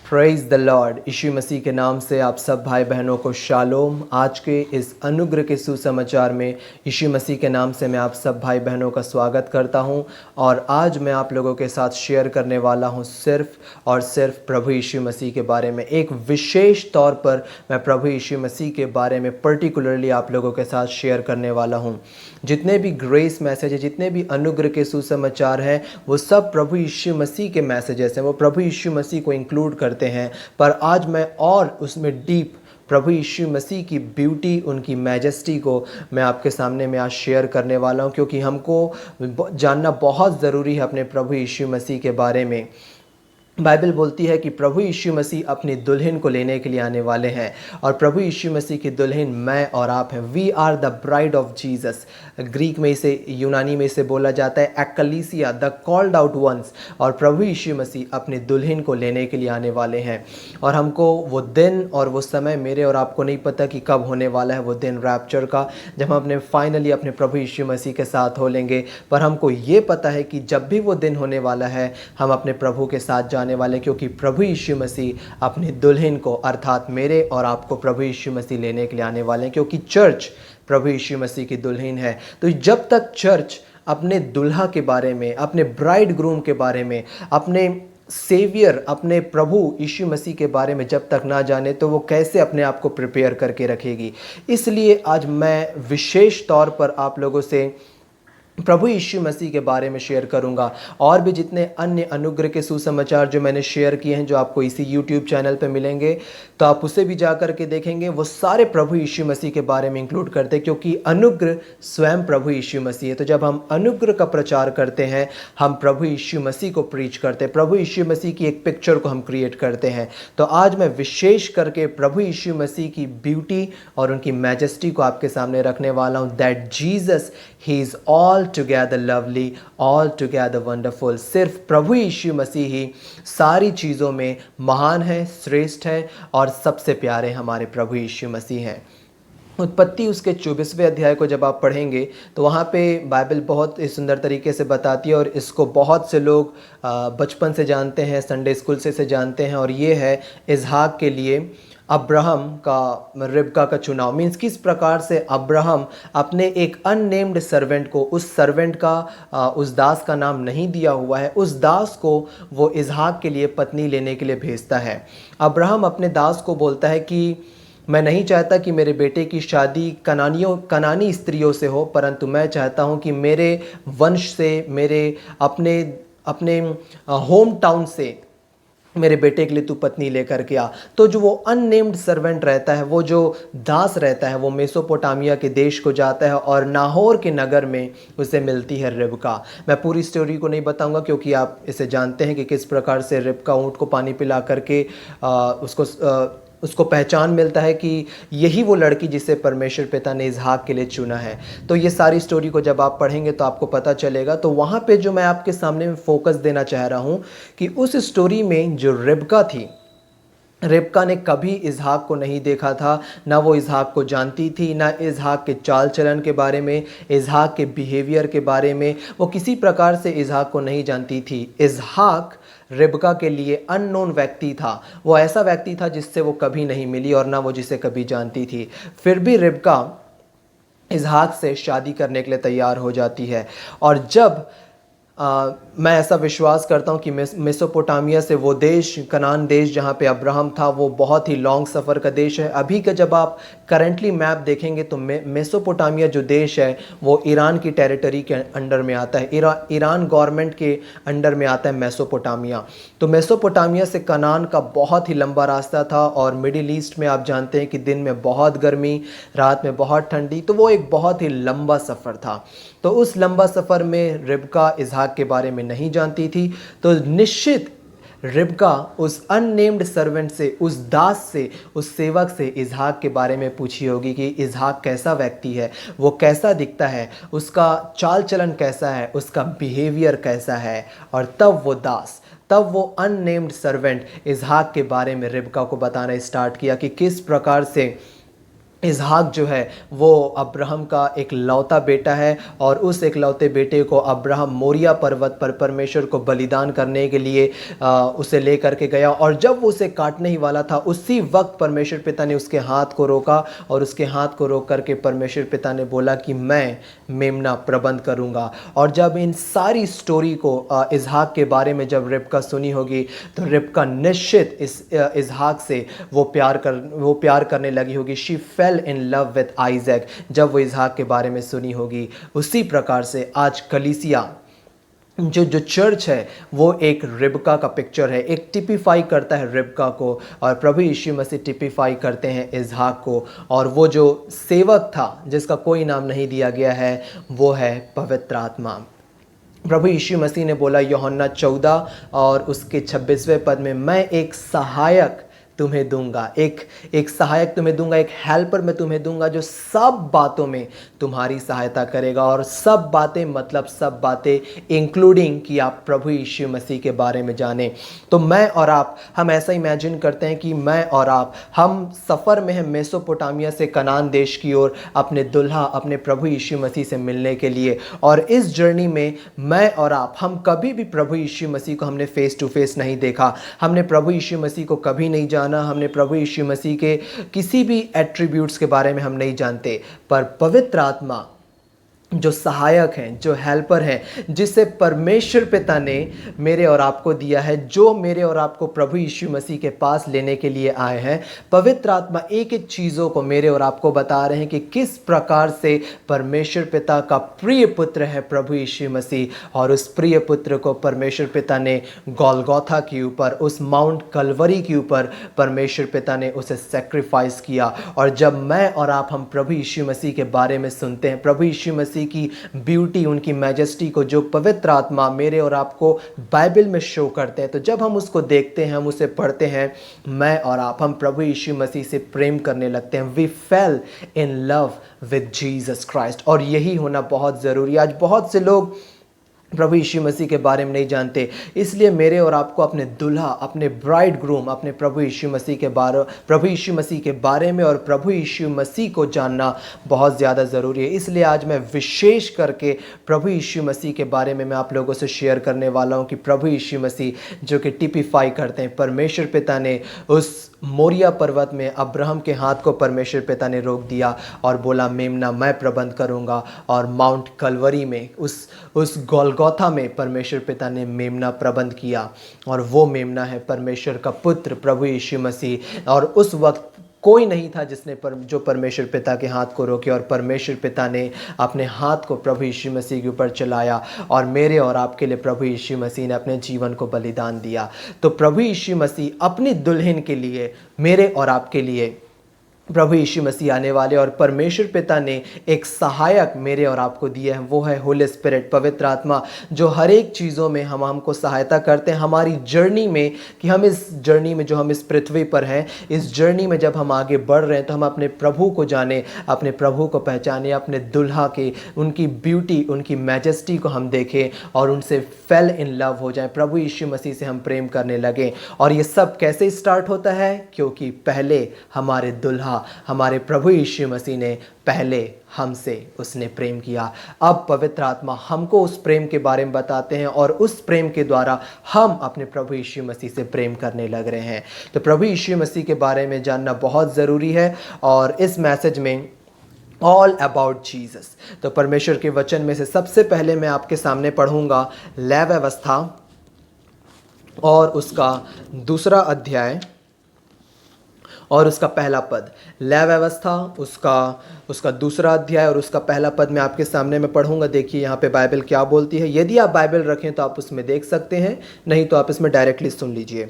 Praise the lord. Yeshu Masih के नाम से आप सब भाई बहनों को शालोम। आज के इस अनुग्रह के सुसमाचार में यीशु मसीह के नाम से मैं आप सब भाई बहनों का स्वागत करता हूं। और आज मैं आप लोगों के साथ शेयर करने वाला हूं सिर्फ और सिर्फ प्रभु यीशु मसीह के बारे में। एक विशेष तौर पर मैं प्रभु यीशु मसीह के बारे में पर्टिकुलरली आप लोगों के साथ शेयर करने वाला हूं। जितने भी ग्रेस मैसेज है, जितने भी अनुग्रह के सुसमाचार हैं, वो सब प्रभु यीशु मसीह के मैसेजेस हैं, वो प्रभु यीशु मसीह को इंक्लूड करते हैं। पर आज मैं और उसमें डीप प्रभु यीशु मसीह की ब्यूटी, उनकी मैजेस्टी को मैं आपके सामने में आज शेयर करने वाला हूं, क्योंकि हमको जानना बहुत ज़रूरी है अपने प्रभु यीशु मसीह के बारे में। बाइबल बोलती है कि प्रभु यीशु मसीह अपनी दुल्हन को लेने के लिए आने वाले हैं, और प्रभु यीशु मसीह की दुल्हन मैं और आप हैं। We are the bride of Jesus. Greek में इसे, यूनानी में इसे बोला जाता है एक्कलीसिया, द कॉल्ड आउट वंस। और प्रभु यीशु मसीह अपनी दुल्हन को लेने के लिए आने वाले हैं, और हमको वो दिन और वो समय मेरे और आपको नहीं पता कि कब होने वाला है वो दिन रैप्चर का, जब हम अपने फाइनली अपने प्रभु यीशु मसीह के साथ हो लेंगे। पर हमको ये पता है कि जब भी वो दिन होने वाला है, हम अपने प्रभु के साथ जाने वाले, क्योंकि प्रभु यीशु मसीह अपनी दुल्हन को अर्थात मेरे और आपको प्रभु यीशु मसीह लेने के लिए आने वाले हैं, क्योंकि चर्च प्रभु यीशु मसीह की दुल्हन है। तो जब तक चर्च अपने दुल्हा के बारे में, अपने ब्राइड ग्रूम के बारे में, अपने सेवियर, अपने प्रभु यीशु मसीह के बारे में जब तक ना जाने, तो वो कैसे अपने आप को प्रिपेयर करके रखेगी। इसलिए आज मैं विशेष तौर पर आप लोगों से प्रभु यीशु मसीह के बारे में शेयर करूंगा। और भी जितने अन्य अनुग्रह के सुसमाचार जो मैंने शेयर किए हैं, जो आपको इसी YouTube चैनल पे मिलेंगे, तो आप उसे भी जा कर के देखेंगे, वो सारे प्रभु यीशु मसीह के बारे में इंक्लूड करते हैं, क्योंकि अनुग्रह स्वयं प्रभु यीशु मसीह है। तो जब हम अनुग्रह का प्रचार करते हैं, हम प्रभु यीशु मसीह को प्रीच करते हैं, प्रभु यीशु मसीह की एक पिक्चर को हम क्रिएट करते हैं। तो आज मैं विशेष करके प्रभु यीशु मसीह की ब्यूटी और उनकी मैजेस्टी को आपके सामने रखने वाला हूँ। That Jesus, he is all together lovely, all together wonderful. सिर्फ प्रभु यीशु मसीह ही सारी चीज़ों में महान है, श्रेष्ठ है, और सबसे प्यारे हमारे प्रभु यीशु मसीह हैं। उत्पत्ति उसके 24वें अध्याय को जब आप पढ़ेंगे, तो वहाँ पे बाइबल बहुत ही सुंदर तरीके से बताती है, और इसको बहुत से लोग बचपन से जानते हैं, संडे स्कूल से इसे जानते हैं। और ये है इसहाक के लिए अब्राहम का, रिबका का चुनाव। मीन्स किस प्रकार से अब्राहम अपने एक अननेम्ड सर्वेंट को, उस सर्वेंट का, उस दास का नाम नहीं दिया हुआ है, उस दास को वो इसहाक के लिए पत्नी लेने के लिए भेजता है। अब्राहम अपने दास को बोलता है कि मैं नहीं चाहता कि मेरे बेटे की शादी कनानी स्त्रियों से हो, परंतु मैं चाहता हूं कि मेरे वंश से, मेरे अपने होम टाउन से मेरे बेटे के लिए तू पत्नी लेकर के आ। तो जो वो अननेम्ड सर्वेंट रहता है, वो जो दास रहता है, वो मेसोपोटामिया के देश को जाता है, और नाहोर के नगर में उसे मिलती है रिबका। मैं पूरी स्टोरी को नहीं बताऊंगा, क्योंकि आप इसे जानते हैं कि किस प्रकार से रिबका ऊँट को पानी पिला करके उसको पहचान मिलता है कि यही वो लड़की जिसे परमेश्वर पिता ने इसहाक के लिए चुना है। तो ये सारी स्टोरी को जब आप पढ़ेंगे तो आपको पता चलेगा। तो वहाँ पे जो मैं आपके सामने में फोकस देना चाह रहा हूँ कि उस स्टोरी में जो रिबका थी, रिबका ने कभी इसहाक को नहीं देखा था, ना वो इसहाक को जानती थी, ना इसहाक के चाल चलन के बारे में, इसहाक के बिहेवियर के बारे में, वो किसी प्रकार से इसहाक को नहीं जानती थी। इसहाक रिबका के लिए अननोन व्यक्ति था, वो ऐसा व्यक्ति था जिससे वो कभी नहीं मिली, और ना वो जिसे कभी जानती थी। फिर भी रिबका इसहाक से शादी करने के लिए तैयार हो जाती है। और जब मैं ऐसा विश्वास करता हूँ कि मेसोपोटामिया से वो देश, कनान देश जहाँ पे अब्राहम था, वो बहुत ही लॉन्ग सफ़र का देश है। अभी का जब आप करंटली मैप देखेंगे तो मेसोपोटामिया जो देश है वो ईरान की टेरिटरी के अंडर में आता है, ईरान गवर्नमेंट के अंडर में आता है मेसोपोटामिया। तो मेसोपोटामिया से कनान का बहुत ही लंबा रास्ता था, और मिडिल ईस्ट में आप जानते हैं कि दिन में बहुत गर्मी, रात में बहुत ठंडी, तो वो एक बहुत ही लंबा सफ़र था। तो उस लंबा सफ़र में रिबका इसहाक के बारे में नहीं जानती थी। तो निश्चित रिबका उस अननेम्ड सर्वेंट से, उस दास से, उस सेवक से इसहाक के बारे में पूछी होगी कि इसहाक कैसा व्यक्ति है, वो कैसा दिखता है, उसका चाल चलन कैसा है, उसका बिहेवियर कैसा है। और तब वो अननेम्ड सर्वेंट इसहाक के बारे में रिबका को बताना स्टार्ट किया कि किस प्रकार से इसहाक जो है वो अब्राहम का एक लौता बेटा है और उस एक लौते बेटे को अब्राहम मोरिया पर्वत पर परमेश्वर को बलिदान करने के लिए उसे ले करके गया। और जब वो उसे काटने ही वाला था उसी वक्त परमेश्वर पिता ने उसके हाथ को रोका और उसके हाथ को रोक करके परमेश्वर पिता ने बोला कि मैं मेमना प्रबंध करूँगा। और जब इन सारी स्टोरी को इसहाक के बारे में जब रिबका सुनी होगी तो रिबका निश्चित इस इसहाक से वो प्यार करने लगी होगी। She fail in love with Isaac जब वो इसहाक के बारे में सुनी होगी। उसी प्रकार से आज कलीसिया जो चर्च है वो एक रिबका का पिक्चर है, एक टिपिफाई करता है रिबका को, और प्रभु यीशु मसीह टिपिफाई करते हैं इसहाक को। और वो जो सेवक था जिसका कोई नाम नहीं दिया गया है वो है पवित्र आत्मा। प्रभु यीशु मसीह ने बोला यूहन्ना 14 और उसके 26वें पद में, मैं एक सहायक तुम्हें दूंगा, एक सहायक तुम्हें दूंगा, एक हेल्पर मैं तुम्हें दूंगा जो सब बातों में तुम्हारी सहायता करेगा। और सब बातें मतलब सब बातें इंक्लूडिंग कि आप प्रभु यीशु मसीह के बारे में जानें। तो मैं और आप, हम ऐसा इमेजिन करते हैं कि मैं और आप, हम सफ़र में हैं मेसोपोटामिया से कनान देश की ओर अपने दुल्हा अपने प्रभु यीशु मसीह से मिलने के लिए। और इस जर्नी में मैं और आप, हम कभी भी प्रभु यीशु मसीह को हमने फेस टू फेस नहीं देखा, हमने प्रभु यीशु मसीह को कभी नहीं जाना, हमने प्रभु यीशु मसीह के किसी भी एट्रीब्यूट्स के बारे में हम नहीं जानते। पर पवित्र आत्मा जो सहायक हैं, जो हेल्पर हैं, जिसे परमेश्वर पिता ने मेरे और आपको दिया है, जो मेरे और आपको प्रभु यीशु मसीह के पास लेने के लिए आए हैं, पवित्र आत्मा एक एक चीज़ों को मेरे और आपको बता रहे हैं कि किस प्रकार से परमेश्वर पिता का प्रिय पुत्र है प्रभु यीशु मसीह। और उस प्रिय पुत्र को परमेश्वर पिता ने गोलगोथा के ऊपर, उस माउंट कलवरी के ऊपर परमेश्वर पिता ने उसे सेक्रीफाइस किया। और जब मैं और आप, हम प्रभु यीशु मसीह के बारे में सुनते हैं, प्रभु यीशु मसीह की ब्यूटी, उनकी मैजेस्टी को जो पवित्र आत्मा मेरे और आपको बाइबल में शो करते हैं, तो जब हम उसको देखते हैं, हम उसे पढ़ते हैं, मैं और आप, हम प्रभु यीशु मसीह से प्रेम करने लगते हैं। We fell in love with Jesus Christ. और यही होना बहुत ज़रूरी है। आज बहुत से लोग प्रभु यीशु मसीह के बारे में नहीं जानते, इसलिए मेरे और आपको अपने दुल्हा, अपने ब्राइड ग्रूम, अपने प्रभु यीशु मसीह के बारे में और प्रभु यीशु मसीह को जानना बहुत ज़्यादा ज़रूरी है। इसलिए आज मैं विशेष करके प्रभु यीशु मसीह के बारे में मैं आप लोगों से शेयर करने वाला हूँ कि प्रभु यीशु मसीह जो कि टिपिफाई करते हैं, परमेश्वर पिता ने उस मोरिया पर्वत में अब्राहम के हाथ को परमेश्वर पिता ने रोक दिया और बोला मेमना मैं प्रबंध करूँगा। और माउंट कलवरी में, उस गोलगोथा में परमेश्वर पिता ने मेमना प्रबंध किया। और वो मेमना है परमेश्वर का पुत्र प्रभु यीशु मसीह। और उस वक्त कोई नहीं था जिसने जो परमेश्वर पिता के हाथ को रोके, और परमेश्वर पिता ने अपने हाथ को प्रभु यीशु मसीह के ऊपर चलाया और मेरे और आपके लिए प्रभु यीशु मसीह ने अपने जीवन को बलिदान दिया। तो प्रभु यीशु मसीह अपनी दुल्हन के लिए, मेरे और आपके लिए प्रभु यीशु मसीह आने वाले, और परमेश्वर पिता ने एक सहायक मेरे और आपको दिया है, वो है होली स्पिरिट, पवित्र आत्मा, जो हर एक चीज़ों में हमको सहायता करते हैं हमारी जर्नी में, कि हम इस जर्नी में जो हम इस पृथ्वी पर हैं, इस जर्नी में जब हम आगे बढ़ रहे हैं तो हम अपने प्रभु को जाने, अपने प्रभु को पहचाने, अपने दुल्हा के, उनकी ब्यूटी, उनकी मैजेस्टी को हम देखें और उनसे फेल इन लव हो जाएं, प्रभु यीशु मसीह से हम प्रेम करने लगें। और ये सब कैसे स्टार्ट होता है? क्योंकि पहले हमारे दुल्हा, हमारे प्रभु यीशु मसीह ने पहले हमसे उसने प्रेम किया। अब पवित्र आत्मा हमको उस प्रेम के बारे में बताते हैं और उस प्रेम के द्वारा हम अपने प्रभु यीशु मसीह से प्रेम करने लग रहे हैं। तो प्रभु यीशु मसीह के बारे में जानना बहुत ज़रूरी है। और इस मैसेज में ऑल अबाउट जीसस, तो परमेश्वर के वचन में से सबसे पहले मैं आपके सामने पढ़ूंगा लय व्यवस्था और उसका 2 अध्याय और उसका पहला पद। लय व्यवस्था, उसका 2 अध्याय और उसका पहला पद मैं आपके सामने में पढ़ूंगा। देखिए यहाँ पे बाइबल क्या बोलती है। यदि आप बाइबल रखें तो आप उसमें देख सकते हैं, नहीं तो आप इसमें डायरेक्टली सुन लीजिए।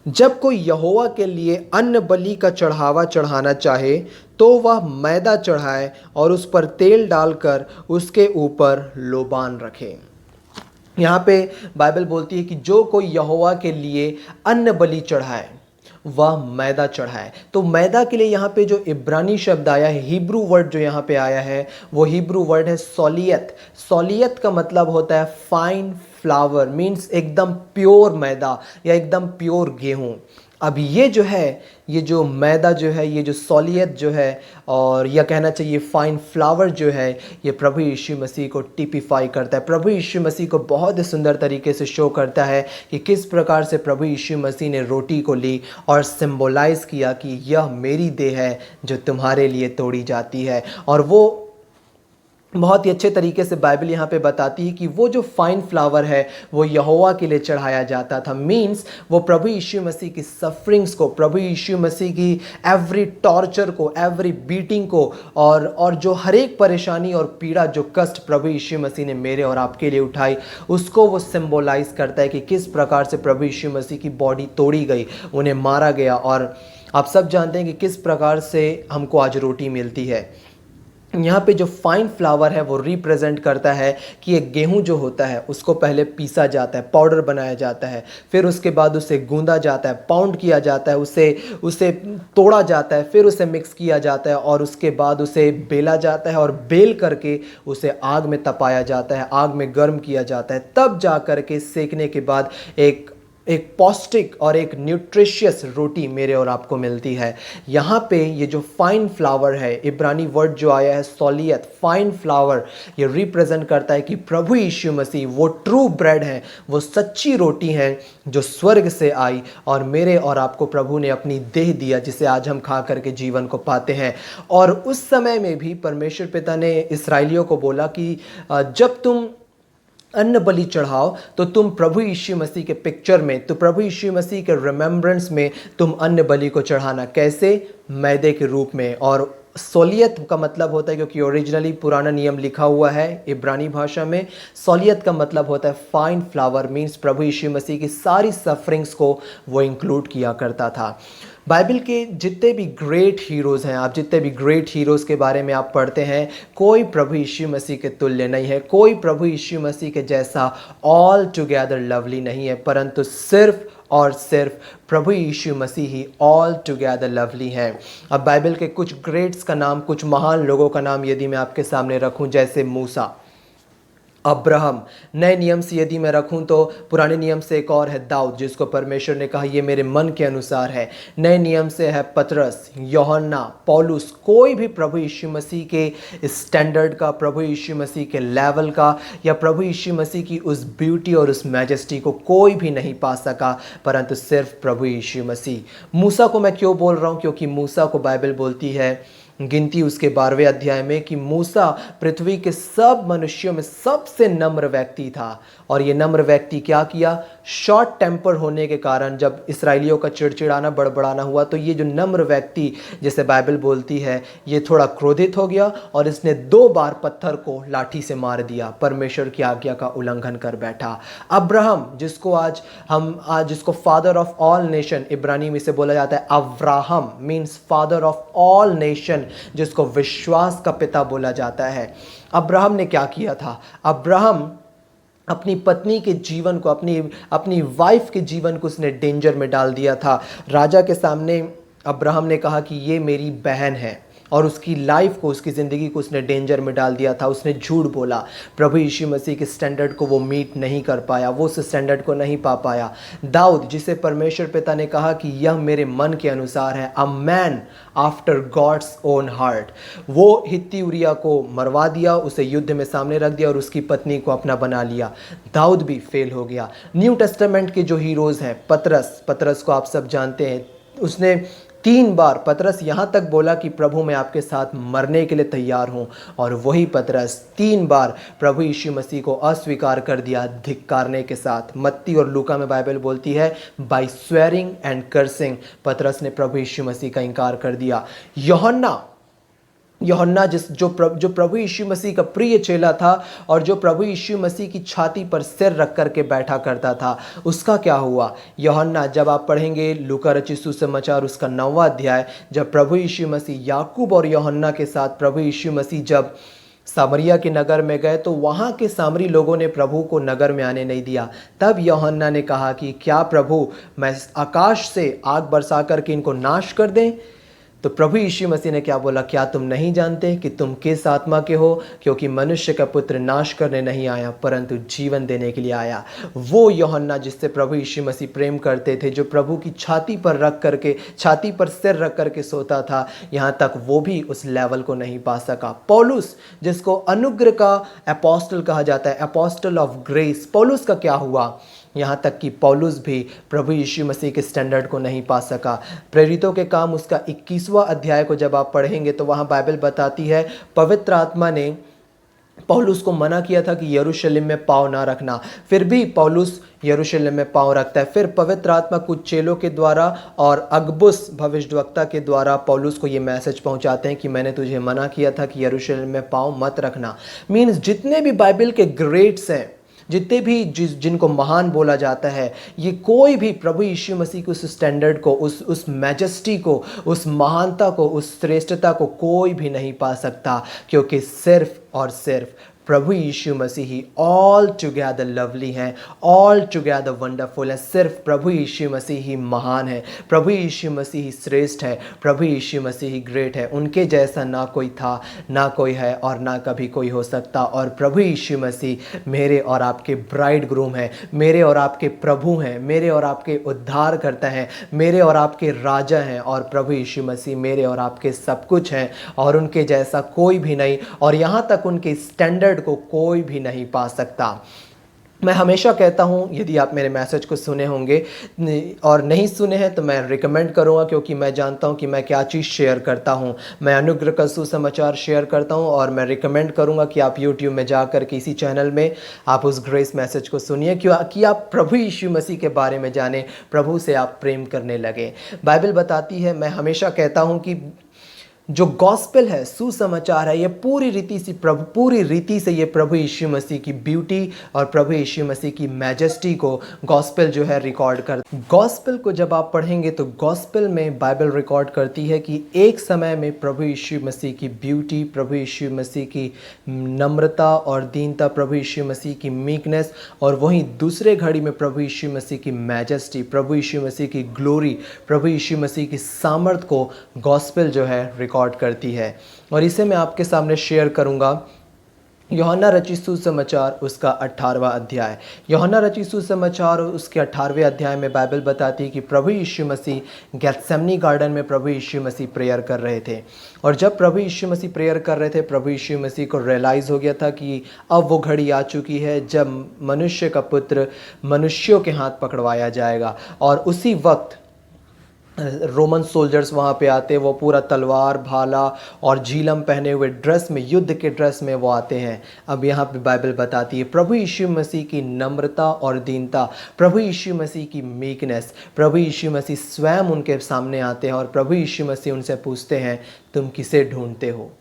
जब कोई यहोवा के लिए अन्न बलि का चढ़ावा चढ़ाना चाहे तो वह मैदा चढ़ाए और उस पर तेल डालकर उसके ऊपर लोबान रखे। यहाँ पे बाइबल बोलती है कि जो कोई यहोवा के लिए अन्न बलि चढ़ाए वह मैदा चढ़ाए। तो मैदा के लिए यहाँ पे जो इब्रानी शब्द आया है, हिब्रू वर्ड जो यहाँ पे आया है, वो हिब्रू वर्ड है सोलियत। सोलियत का मतलब होता है फाइन फ्लावर मीन्स एकदम प्योर मैदा या एकदम प्योर गेहूँ। अब ये जो है, ये जो मैदा जो है, ये जो सॉलियत जो है, और या कहना चाहिए फाइन फ्लावर जो है, ये प्रभु यीशु मसीह को टिपिफाई करता है। प्रभु यीशु मसीह को बहुत ही सुंदर तरीके से शो करता है कि किस प्रकार से प्रभु यीशु मसीह ने रोटी को ली और सिंबलाइज किया कि यह मेरी देह है जो तुम्हारे लिए तोड़ी जाती है। और वो बहुत ही अच्छे तरीके से बाइबल यहाँ पे बताती है कि वो जो फाइन फ्लावर है वो यहोवा के लिए चढ़ाया जाता था। मीन्स वो प्रभु यीशु मसीह की सफरिंग्स को, प्रभु यीशु मसीह की एवरी टॉर्चर को, एवरी बीटिंग को, और जो हर एक परेशानी और पीड़ा, जो कष्ट प्रभु यीशु मसीह ने मेरे और आपके लिए उठाई, उसको वो सिंबलाइज करता है कि किस प्रकार से प्रभु यीशु मसीह की बॉडी तोड़ी गई, उन्हें मारा गया। और आप सब जानते हैं कि किस प्रकार से हमको आज रोटी मिलती है। यहाँ पे जो फाइन फ्लावर है वो रिप्रेजेंट करता है कि एक गेहूं जो होता है उसको पहले पीसा जाता है, पाउडर बनाया जाता है, फिर उसके बाद उसे गूंदा जाता है, पाउंड किया जाता है, उसे तोड़ा जाता है, फिर उसे मिक्स किया जाता है, और उसके बाद उसे बेला जाता है, और बेल करके उसे आग में तपाया जाता है, आग में गर्म किया जाता है। तब जा कर के सेकने के बाद एक पौष्टिक और एक न्यूट्रिशियस रोटी मेरे और आपको मिलती है। यहाँ पे ये जो फाइन फ्लावर है, इब्रानी वर्ड जो आया है सॉलियत, फाइन फ्लावर, ये रिप्रेजेंट करता है कि प्रभु यीशु मसीह वो ट्रू ब्रेड है, वो सच्ची रोटी है जो स्वर्ग से आई, और मेरे और आपको प्रभु ने अपनी देह दिया जिसे आज हम खा करके जीवन को पाते हैं। और उस समय में भी परमेश्वर पिता ने इस्राएलियों को बोला कि जब तुम अन्न बलि चढ़ाओ तो तुम प्रभु यीशु मसीह के पिक्चर में, तो प्रभु यीशु मसीह के रिमेम्बरेंस में तुम अन्न बलि को चढ़ाना। कैसे? मैदे के रूप में। और सॉलियत का मतलब होता है, क्योंकि ओरिजिनली पुराना नियम लिखा हुआ है इब्रानी भाषा में, सॉलियत का मतलब होता है फाइन फ्लावर, मीन्स प्रभु यीशु मसीह की सारी सफरिंग्स को वो इंक्लूड किया करता था। बाइबल के जितने भी ग्रेट हीरोज़ हैं, आप जितने भी ग्रेट हीरोज़ के बारे में आप पढ़ते हैं, कोई प्रभु यीशु मसीह के तुल्य नहीं है, कोई प्रभु यीशु मसीह के जैसा ऑल टुगेदर लवली नहीं है, परंतु सिर्फ और सिर्फ प्रभु यीशु मसीह ही ऑल टुगेदर लवली हैं। अब बाइबल के कुछ ग्रेट्स का नाम, कुछ महान लोगों का नाम यदि मैं आपके सामने रखूं, जैसे मूसा, अब्राहम। नए नियम से यदि मैं रखूं तो पुराने नियम से एक और है दाऊद, जिसको परमेश्वर ने कहा ये मेरे मन के अनुसार है। नए नियम से है पतरस, यूहन्ना, पौलुस। कोई भी प्रभु यीशु मसीह के स्टैंडर्ड का, प्रभु यीशु मसीह के लेवल का, या प्रभु यीशु मसीह की उस ब्यूटी और उस मैजेस्टी को कोई भी नहीं पा सका, परंतु सिर्फ प्रभु यीशु मसीह। मूसा को मैं क्यों बोल रहा हूँ? क्योंकि मूसा को बाइबल बोलती है, गिनती उसके 12वें अध्याय में, कि मूसा पृथ्वी के सब मनुष्यों में सबसे नम्र व्यक्ति था। और ये नम्र व्यक्ति क्या किया? शॉर्ट टेम्पर होने के कारण जब इसराइलियों का चिड़चिड़ाना, बड़बड़ाना हुआ, तो ये जो नम्र व्यक्ति, जैसे बाइबल बोलती है, ये थोड़ा क्रोधित हो गया और इसने 2 बार पत्थर को लाठी से मार दिया, परमेश्वर की आज्ञा का उल्लंघन कर बैठा। अब्राहम, जिसको फादर ऑफ ऑल नेशन इब्रानी में से बोला जाता है, Abraham means father of all nation, जिसको विश्वास का पिता बोला जाता है। अब्राहम ने क्या किया था? अब्राहम अपनी पत्नी के जीवन को, अपनी वाइफ के जीवन को उसने डेंजर में डाल दिया था। राजा के सामने अब्राहम ने कहा कि ये मेरी बहन है, और उसकी लाइफ को, उसकी ज़िंदगी को उसने डेंजर में डाल दिया था। उसने झूठ बोला, प्रभु यीशु मसीह के स्टैंडर्ड को वो मीट नहीं कर पाया, वो उस स्टैंडर्ड को नहीं पा पाया। दाऊद, जिसे परमेश्वर पिता ने कहा कि यह मेरे मन के अनुसार है, a man after God's own heart, वो हित्ती उरिया को मरवा दिया, उसे युद्ध में सामने रख दिया और उसकी पत्नी को अपना बना लिया। दाऊद भी फेल हो गया। न्यू टेस्टामेंट के जो हीरोज़ हैं, पतरस को आप सब जानते हैं, उसने 3 बार, पतरस यहाँ तक बोला कि प्रभु मैं आपके साथ मरने के लिए तैयार हूँ, और वही पतरस 3 बार प्रभु यीशु मसीह को अस्वीकार कर दिया, धिक्कारने के साथ। मत्ती और लूका में बाइबल बोलती है, बाय स्वेरिंग एंड कर्सिंग, पतरस ने प्रभु यीशु मसीह का इनकार कर दिया। यूहन्ना जो प्रभु यीशु मसीह का प्रिय चेला था, और जो प्रभु यीशु मसीह की छाती पर सिर रख करके बैठा करता था, उसका क्या हुआ? यूहन्ना, जब आप पढ़ेंगे लूका रचित सुसमाचार उसका 9वां अध्याय, जब प्रभु यीशु मसीह याकूब और यूहन्ना के साथ प्रभु यीशु मसीह जब सामरिया के नगर में गए, तो वहाँ के सामरी लोगों ने प्रभु को नगर में आने नहीं दिया। तब यूहन्ना ने कहा कि क्या प्रभु मैं आकाश से आग बरसा करके इनको नाश कर दें? तो प्रभु यीशु मसीह ने क्या बोला, क्या तुम नहीं जानते कि तुम किस आत्मा के हो, क्योंकि मनुष्य का पुत्र नाश करने नहीं आया परंतु जीवन देने के लिए आया। वो यूहन्ना जिससे प्रभु यीशु मसीह प्रेम करते थे, जो प्रभु की छाती पर रख करके, छाती पर सिर रख करके सोता था, यहाँ तक वो भी उस लेवल को नहीं पा सका। पौलुस जिसको अनुग्रह का अपोस्टल कहा जाता है, अपोस्टल ऑफ ग्रेस, पौलुस का क्या हुआ, यहाँ तक कि पौलुस भी प्रभु यीशु मसीह के स्टैंडर्ड को नहीं पा सका। प्रेरितों के काम उसका 21वां अध्याय को जब आप पढ़ेंगे तो वहाँ बाइबल बताती है पवित्र आत्मा ने पौलुस को मना किया था कि यरूशलेम में पाँव ना रखना, फिर भी पौलुस यरूशलेम में पाँव रखता है। फिर पवित्र आत्मा कुछ चेलों के द्वारा और अगबुस भविष्यद्वक्ता के द्वारा पौलुस को ये मैसेज पहुंचाते हैं कि मैंने तुझे मना किया था कि यरूशलेम में पाँव मत रखना। मीन्स जितने भी बाइबल के ग्रेट्स हैं, जितने भी जिनको महान बोला जाता है, ये कोई भी प्रभु यीशु मसीह के उस स्टैंडर्ड को, उस मैजेस्टी को, उस महानता को, उस श्रेष्ठता को कोई भी नहीं पा सकता, क्योंकि सिर्फ और सिर्फ प्रभु यीशु मसीह ही ऑल टुगेदर लवली हैं, ऑल टुगेदर वंडरफुल है। सिर्फ प्रभु यीशु मसीह ही महान है, प्रभु यीशु मसीह ही श्रेष्ठ है, प्रभु यीशु मसीह ही ग्रेट है। उनके जैसा ना कोई था, ना कोई है और ना कभी कोई हो सकता। और प्रभु यीशु मसीह मेरे और आपके ब्राइड ग्रूम हैं, मेरे और आपके प्रभु हैं, मेरे और आपके उद्धार करता हैं, मेरे और आपके राजा हैं। और प्रभु यीशु मसीह मेरे और आपके सब कुछ हैं और उनके जैसा कोई भी नहीं, और यहाँ तक उनके स्टैंडर्ड को कोई भी नहीं पा सकता। मैं हमेशा कहता हूँ, यदि आप मेरे मैसेज को सुने होंगे और नहीं सुने हैं तो मैं रिकमेंड करूँगा, क्योंकि मैं जानता हूँ कि मैं क्या चीज़ शेयर करता हूँ। मैं अनुग्रह का सुसमाचार शेयर करता हूँ और मैं रिकमेंड करूँगा कि आप YouTube में जाकर के इसी चैनल में आप उस ग्रेस मैसेज को सुनिए, कि आप प्रभु यीशु मसीह के बारे में जानें, प्रभु से आप प्रेम करने लगे। बाइबल बताती है, मैं हमेशा कहता हूँ कि जो गॉस्पेल है, सुसमाचार है, ये पूरी रीति से ये प्रभु यीशु मसीह की ब्यूटी और प्रभु यीशु मसीह की मैजेस्टी को गॉस्पेल जो है रिकॉर्ड कर। गॉस्पेल को जब आप पढ़ेंगे तो गॉस्पेल में बाइबल रिकॉर्ड करती है कि एक समय में प्रभु यीशु मसीह की ब्यूटी, प्रभु यीशु मसीह की नम्रता और दीनता, प्रभु यीशु मसीह की मीकनेस, और वहीं दूसरे घड़ी में प्रभु यीशु मसीह की मैजेस्टी, प्रभु यीशु मसीह की ग्लोरी, प्रभु यीशु मसीह की सामर्थ को गॉस्पेल जो है रिकॉर्ड करती है। और इसे मैं आपके सामने शेयर करूंगा। यूहन्ना रचित सुसमाचार उसका 18वां अध्याय। यूहन्ना रचित सुसमाचार उसके 18वें अध्याय में बाइबल बताती है कि प्रभु यीशु मसीह गेत्सेमनी गार्डन में प्रभु यीशु मसीह प्रेयर कर रहे थे। और जब प्रभु यीशु मसीह प्रेयर कर रहे थे, प्रभु यीशु मसीह को रियलाइज़ हो गया था कि अब वो घड़ी आ चुकी है जब मनुष्य का पुत्र मनुष्यों के हाथ पकड़वाया जाएगा। और उसी वक्त रोमन सोल्जर्स वहाँ पे आते, वो पूरा तलवार, भाला और झीलम पहने हुए ड्रेस में, युद्ध के ड्रेस में वो आते हैं। अब यहाँ पे बाइबल बताती है प्रभु यीशु मसीह की नम्रता और दीनता, प्रभु यीशु मसीह की मीकनेस, प्रभु यीशु मसीह स्वयं उनके सामने आते हैं और प्रभु यीशु मसीह उनसे पूछते हैं, तुम किसे ढूंढते हो?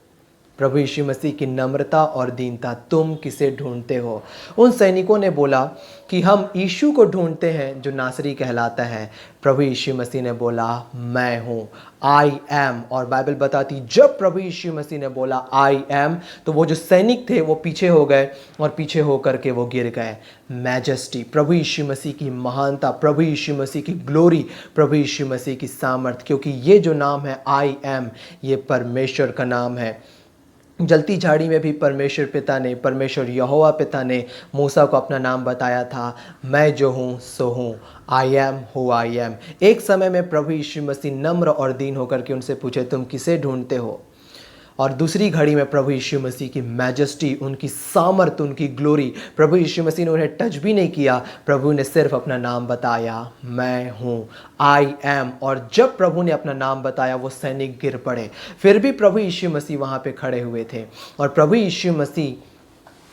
प्रभु यीशु मसीह की नम्रता और दीनता, तुम किसे ढूंढते हो? उन सैनिकों ने बोला कि हम यीशु को ढूंढते हैं जो नासरी कहलाता है। प्रभु यीशु मसीह ने बोला, मैं हूँ, आई एम। और बाइबल बताती, जब प्रभु यीशु मसीह ने बोला आई एम, तो वो जो सैनिक थे वो पीछे हो गए और पीछे होकर के वो गिर गए। मैजेस्टी, प्रभु यीशु मसीह की महानता, प्रभु यीशु मसीह की ग्लोरी, प्रभु यीशु मसीह की सामर्थ, क्योंकि ये जो नाम है आई एम, ये परमेश्वर का नाम है। जलती झाड़ी में भी परमेश्वर पिता ने, परमेश्वर यहोवा पिता ने मूसा को अपना नाम बताया था, मैं जो हूँ सो हूँ, I am who I am. एक समय में प्रभु यीशु मसीह नम्र और दीन होकर के उनसे पूछे, तुम किसे ढूंढते हो? और दूसरी घड़ी में प्रभु यीशु मसीह की मैजेस्टी, उनकी सामर्थ, उनकी ग्लोरी, प्रभु यीशु मसीह ने उन्हें टच भी नहीं किया, प्रभु ने सिर्फ अपना नाम बताया, मैं हूँ, आई एम। और जब प्रभु ने अपना नाम बताया वो सैनिक गिर पड़े। फिर भी प्रभु यीशु मसीह वहाँ पे खड़े हुए थे। और प्रभु यीशु मसीह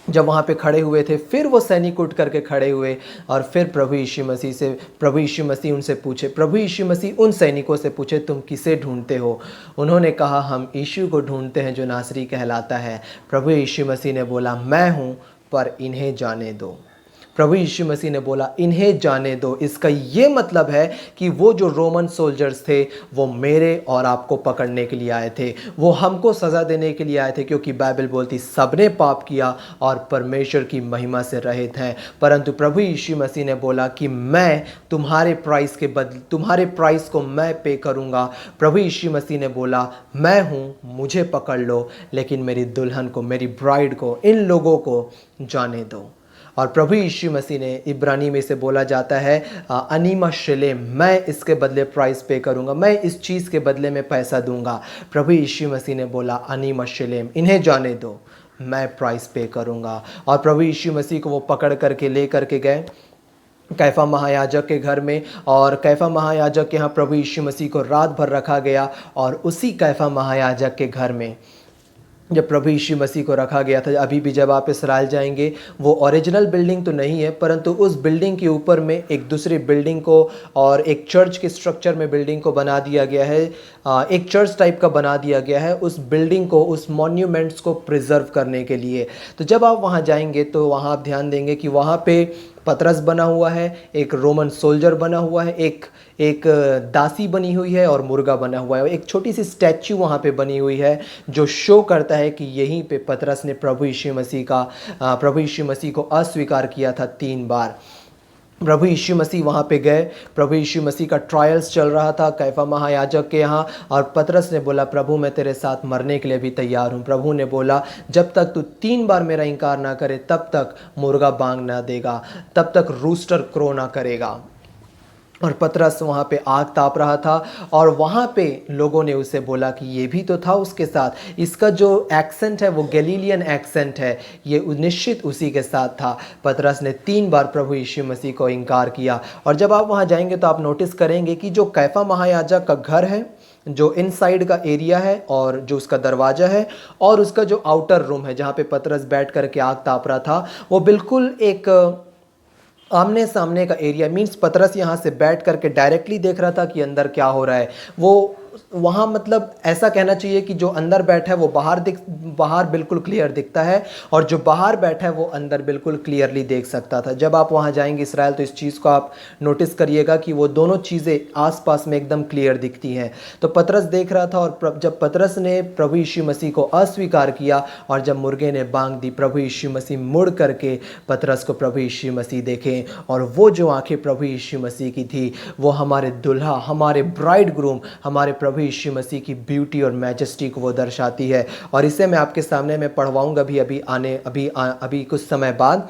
जब वहाँ पे खड़े हुए थे, फिर वो सैनिक उठ करके खड़े हुए और फिर प्रभु यीशु मसीह उनसे पूछे, प्रभु यीशु मसीह उन सैनिकों से पूछे, तुम किसे ढूंढते हो? उन्होंने कहा, हम यीशु को ढूंढते हैं जो नासरी कहलाता है। प्रभु यीशु मसीह ने बोला, मैं हूँ, पर इन्हें जाने दो। प्रभु यीशु मसीह ने बोला इन्हें जाने दो। इसका ये मतलब है कि वो जो रोमन सोल्जर्स थे वो मेरे और आपको पकड़ने के लिए आए थे, वो हमको सज़ा देने के लिए आए थे, क्योंकि बाइबल बोलती सबने पाप किया और परमेश्वर की महिमा से रहित हैं। परंतु प्रभु यीशु मसीह ने बोला कि मैं तुम्हारे प्राइस को मैं पे करूँगा। प्रभु यीशु मसीह ने बोला मैं हूँ, मुझे पकड़ लो, लेकिन मेरी दुल्हन को, मेरी ब्राइड को, इन लोगों को जाने दो। और प्रभु यीशु मसीह ने, इब्रानी में से बोला जाता है अनीमा शिलेम, मैं इसके बदले प्राइस पे करूँगा, मैं इस चीज़ के बदले में पैसा दूंगा। प्रभु यीशु मसीह ने बोला अनीमा शिलेम, इन्हें जाने दो, मैं प्राइस पे करूँगा। और प्रभु यीशु मसीह को वो पकड़ करके ले करके गए कैफा महायाजक के घर में, और कैफा महायाजक के यहाँ प्रभु यीशु मसीह को रात भर रखा गया। और उसी कैफा महायाजक के घर में जब प्रभु यीशु मसीह को रखा गया था, अभी भी जब आप इसराइल जाएंगे, वो ओरिजिनल बिल्डिंग तो नहीं है, परंतु उस बिल्डिंग के ऊपर में एक दूसरी बिल्डिंग को और एक चर्च के स्ट्रक्चर में बिल्डिंग को बना दिया गया है, एक चर्च टाइप का बना दिया गया है उस बिल्डिंग को, उस मॉन्यूमेंट्स को प्रिजर्व करने के लिए। तो जब आप वहाँ जाएंगे तो वहाँ आप ध्यान देंगे कि वहाँ पे पतरस बना हुआ है, एक रोमन सोल्जर बना हुआ है, एक दासी बनी हुई है और मुर्गा बना हुआ है। एक छोटी सी स्टैच्यू वहाँ पे बनी हुई है जो शो करता है कि यहीं पे पतरस ने प्रभु यीशु मसीह को अस्वीकार किया था 3 बार। प्रभु यीशु मसीह वहाँ पे गए, प्रभु यीशु मसीह का ट्रायल्स चल रहा था कैफा महायाजक के यहाँ, और पतरस ने बोला प्रभु मैं तेरे साथ मरने के लिए भी तैयार हूँ। प्रभु ने बोला जब तक तू 3 बार मेरा इनकार ना करे तब तक मुर्गा बांग ना देगा, तब तक रूस्टर क्रो ना करेगा। और पतरस वहाँ पे आग ताप रहा था, और वहाँ पे लोगों ने उसे बोला कि ये भी तो था उसके साथ, इसका जो एक्सेंट है वो गैलीलियन एक्सेंट है, ये निश्चित उसी के साथ था। पतरस ने 3 बार प्रभु यीशु मसीह को इनकार किया। और जब आप वहाँ जाएंगे तो आप नोटिस करेंगे कि जो कैफा महायाजक का घर है, जो इनसाइड का एरिया है और जो उसका दरवाज़ा है, और उसका जो आउटर रूम है जहाँ पे पतरस बैठ करके आग ताप रहा था, वो बिल्कुल एक आमने सामने का एरिया। मीन्स पतरस यहाँ से बैठ करके डायरेक्टली देख रहा था कि अंदर क्या हो रहा है। वो वहाँ मतलब ऐसा कहना चाहिए कि जो अंदर बैठा है वो बाहर बिल्कुल क्लियर दिखता है, और जो बाहर बैठा है वो अंदर बिल्कुल क्लियरली देख सकता था। जब आप वहाँ जाएंगे इसराइल तो इस चीज़ को आप नोटिस करिएगा कि वो दोनों चीज़ें आसपास में एकदम क्लियर दिखती हैं। तो पतरस देख रहा था, और जब पतरस ने प्रभु यीशु मसीह को अस्वीकार किया और जब मुर्गे ने बांग दी, प्रभु यीशु मसीह मुड़ करके पतरस को प्रभु यीशु मसीह देखे, और वो जो आंखें प्रभु यीशु मसीह की थी वो हमारे दुल्हा, हमारे ब्राइड ग्रूम, हमारे प्रभु यीशु मसीह की ब्यूटी और मैजेस्टी को वो दर्शाती है। और इसे मैं आपके सामने में पढ़वाऊंगा अभी कुछ समय बाद।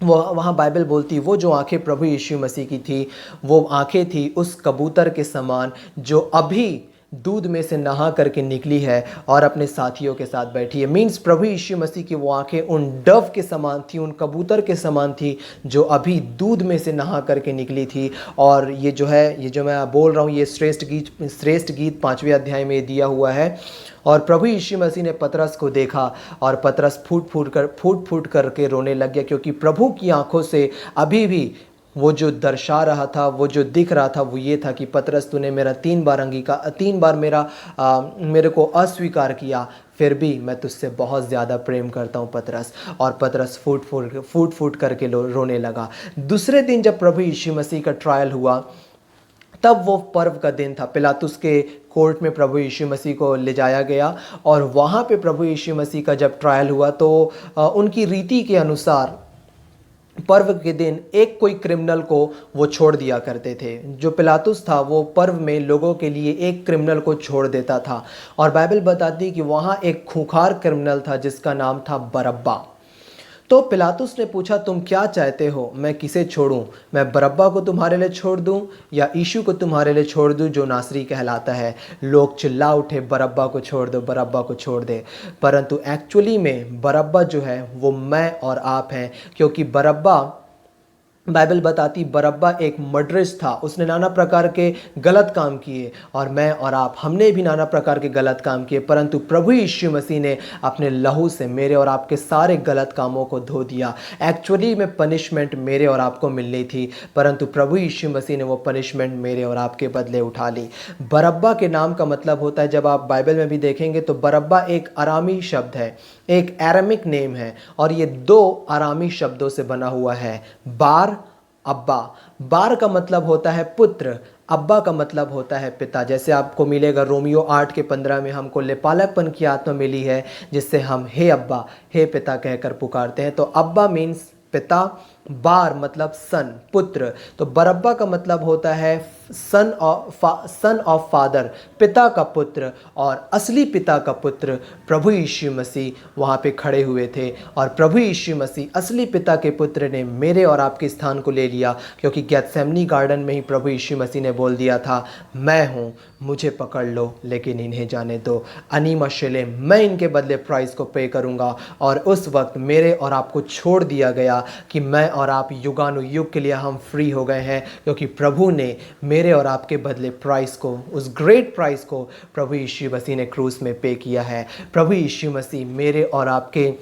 वो वहाँ बाइबल बोलती वो जो आंखें प्रभु यीशु मसीह की थी वो आंखें थी उस कबूतर के समान जो अभी दूध में से नहा करके निकली है और अपने साथियों के साथ बैठी है। मीन्स प्रभु यीशु मसीह की वो आंखें उन डव के समान थी, उन कबूतर के समान थी जो अभी दूध में से नहा करके निकली थी। और ये जो मैं बोल रहा हूँ ये श्रेष्ठ गीत 5वें अध्याय में दिया हुआ है। और प्रभु यीशु मसीह ने पतरस को देखा और पतरस फूट फूट करके रोने लग गया, क्योंकि प्रभु की आंखों से अभी भी वो जो दर्शा रहा था, वो जो दिख रहा था वो ये था कि पतरस तूने मेरा 3 बार मेरे को अस्वीकार किया, फिर भी मैं तुझसे बहुत ज़्यादा प्रेम करता हूँ पतरस। और पतरस फूट फूट करके रोने लगा। दूसरे दिन जब प्रभु यीशु मसीह का ट्रायल हुआ तब वो पर्व का दिन था। पिलातुस के कोर्ट में प्रभु यीशु मसीह को ले जाया गया, और वहाँ पे प्रभु यीशु मसीह का जब ट्रायल हुआ तो उनकी रीति के अनुसार पर्व के दिन एक कोई क्रिमिनल को वो छोड़ दिया करते थे। जो पिलातुस था वो पर्व में लोगों के लिए एक क्रिमिनल को छोड़ देता था। और बाइबल बताती है कि वहाँ एक खूंखार क्रिमिनल था जिसका नाम था बरअब्बा। तो पिलातुस ने पूछा तुम क्या चाहते हो, मैं किसे छोड़ूं? मैं बरअब्बा को तुम्हारे लिए छोड़ दूं या यीशु को तुम्हारे लिए छोड़ दूं जो नासरी कहलाता है? लोग चिल्ला उठे बरअब्बा को छोड़ दो, बरअब्बा को छोड़ दे। परंतु एक्चुअली में बरअब्बा जो है वो मैं और आप हैं, क्योंकि बरअब्बा बाइबल बताती बरअब्बा एक मर्डरस था, उसने नाना प्रकार के गलत काम किए, और मैं और आप हमने भी नाना प्रकार के गलत काम किए, परंतु प्रभु यीशु मसीह ने अपने लहू से मेरे और आपके सारे गलत कामों को धो दिया। एक्चुअली में पनिशमेंट मेरे और आपको मिलनी थी, परंतु प्रभु यीशु मसीह ने वो पनिशमेंट मेरे और आपके बदले उठा ली। बरअब्बा के नाम का मतलब होता है, जब आप बाइबल में भी देखेंगे तो बरअब्बा एक अरामी शब्द है, एक एरामिक नेम है, और ये दो अरामी शब्दों से बना हुआ है, बार अब्बा। बार का मतलब होता है पुत्र, अब्बा का मतलब होता है पिता। जैसे आपको मिलेगा रोमियो 8:15 में, हमको लेपालकपन की आत्मा मिली है जिससे हम हे अब्बा, हे पिता कहकर पुकारते हैं। तो अब्बा मीन्स पिता, बार मतलब सन, पुत्र। तो बरअब्बा का मतलब होता है सन ऑफ फादर, पिता का पुत्र, और असली पिता का पुत्र प्रभु यीशु मसीह वहाँ पे खड़े हुए थे। और प्रभु यीशु मसीह असली पिता के पुत्र ने मेरे और आपके स्थान को ले लिया, क्योंकि गेत्सेमनी गार्डन में ही प्रभु यीशु मसीह ने बोल दिया था, मैं हूँ, मुझे पकड़ लो लेकिन इन्हें जाने दो। अनीमा शेले, मैं इनके बदले प्राइस को पे करूँगा। और उस वक्त मेरे और आपको छोड़ दिया गया कि मैं और आप युगानुयुग के लिए हम फ्री हो गए हैं, क्योंकि प्रभु ने मेरे और आपके बदले प्राइस को, उस ग्रेट प्राइस को प्रभु यीशु मसीह ने क्रूस में पे किया है। प्रभु यीशु मसीह मेरे और आपके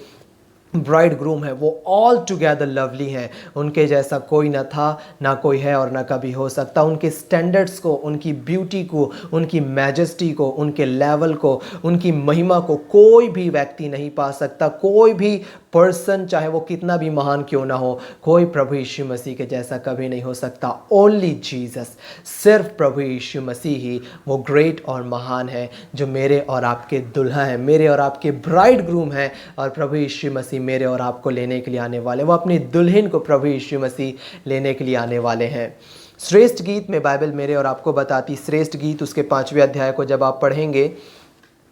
ब्राइड ग्रूम है, वो ऑल टुगेदर लवली हैं। उनके जैसा कोई ना था, ना कोई है और ना कभी हो सकता। उनके स्टैंडर्ड्स को, उनकी ब्यूटी को, उनकी मैजेस्टी को, उनके लेवल को, उनकी महिमा को कोई भी व्यक्ति नहीं पा सकता। कोई भी पर्सन, चाहे वो कितना भी महान क्यों ना हो, कोई प्रभु यीशु मसीह के जैसा कभी नहीं हो सकता। ओनली जीसस, सिर्फ प्रभु यीशु मसीह ही वो ग्रेट और महान है, जो मेरे और आपके दुल्हा हैं, मेरे और आपके ब्राइड ग्रूम हैं। और प्रभु यीशु मसीह मेरे और आपको लेने के लिए आने वाले, वो अपनी दुल्हन को प्रभु यीशु मसीह लेने के लिए आने वाले हैं। श्रेष्ठ गीत में बाइबल मेरे और आपको बताती, श्रेष्ठ गीत उसके 5वें अध्याय को जब आप पढ़ेंगे,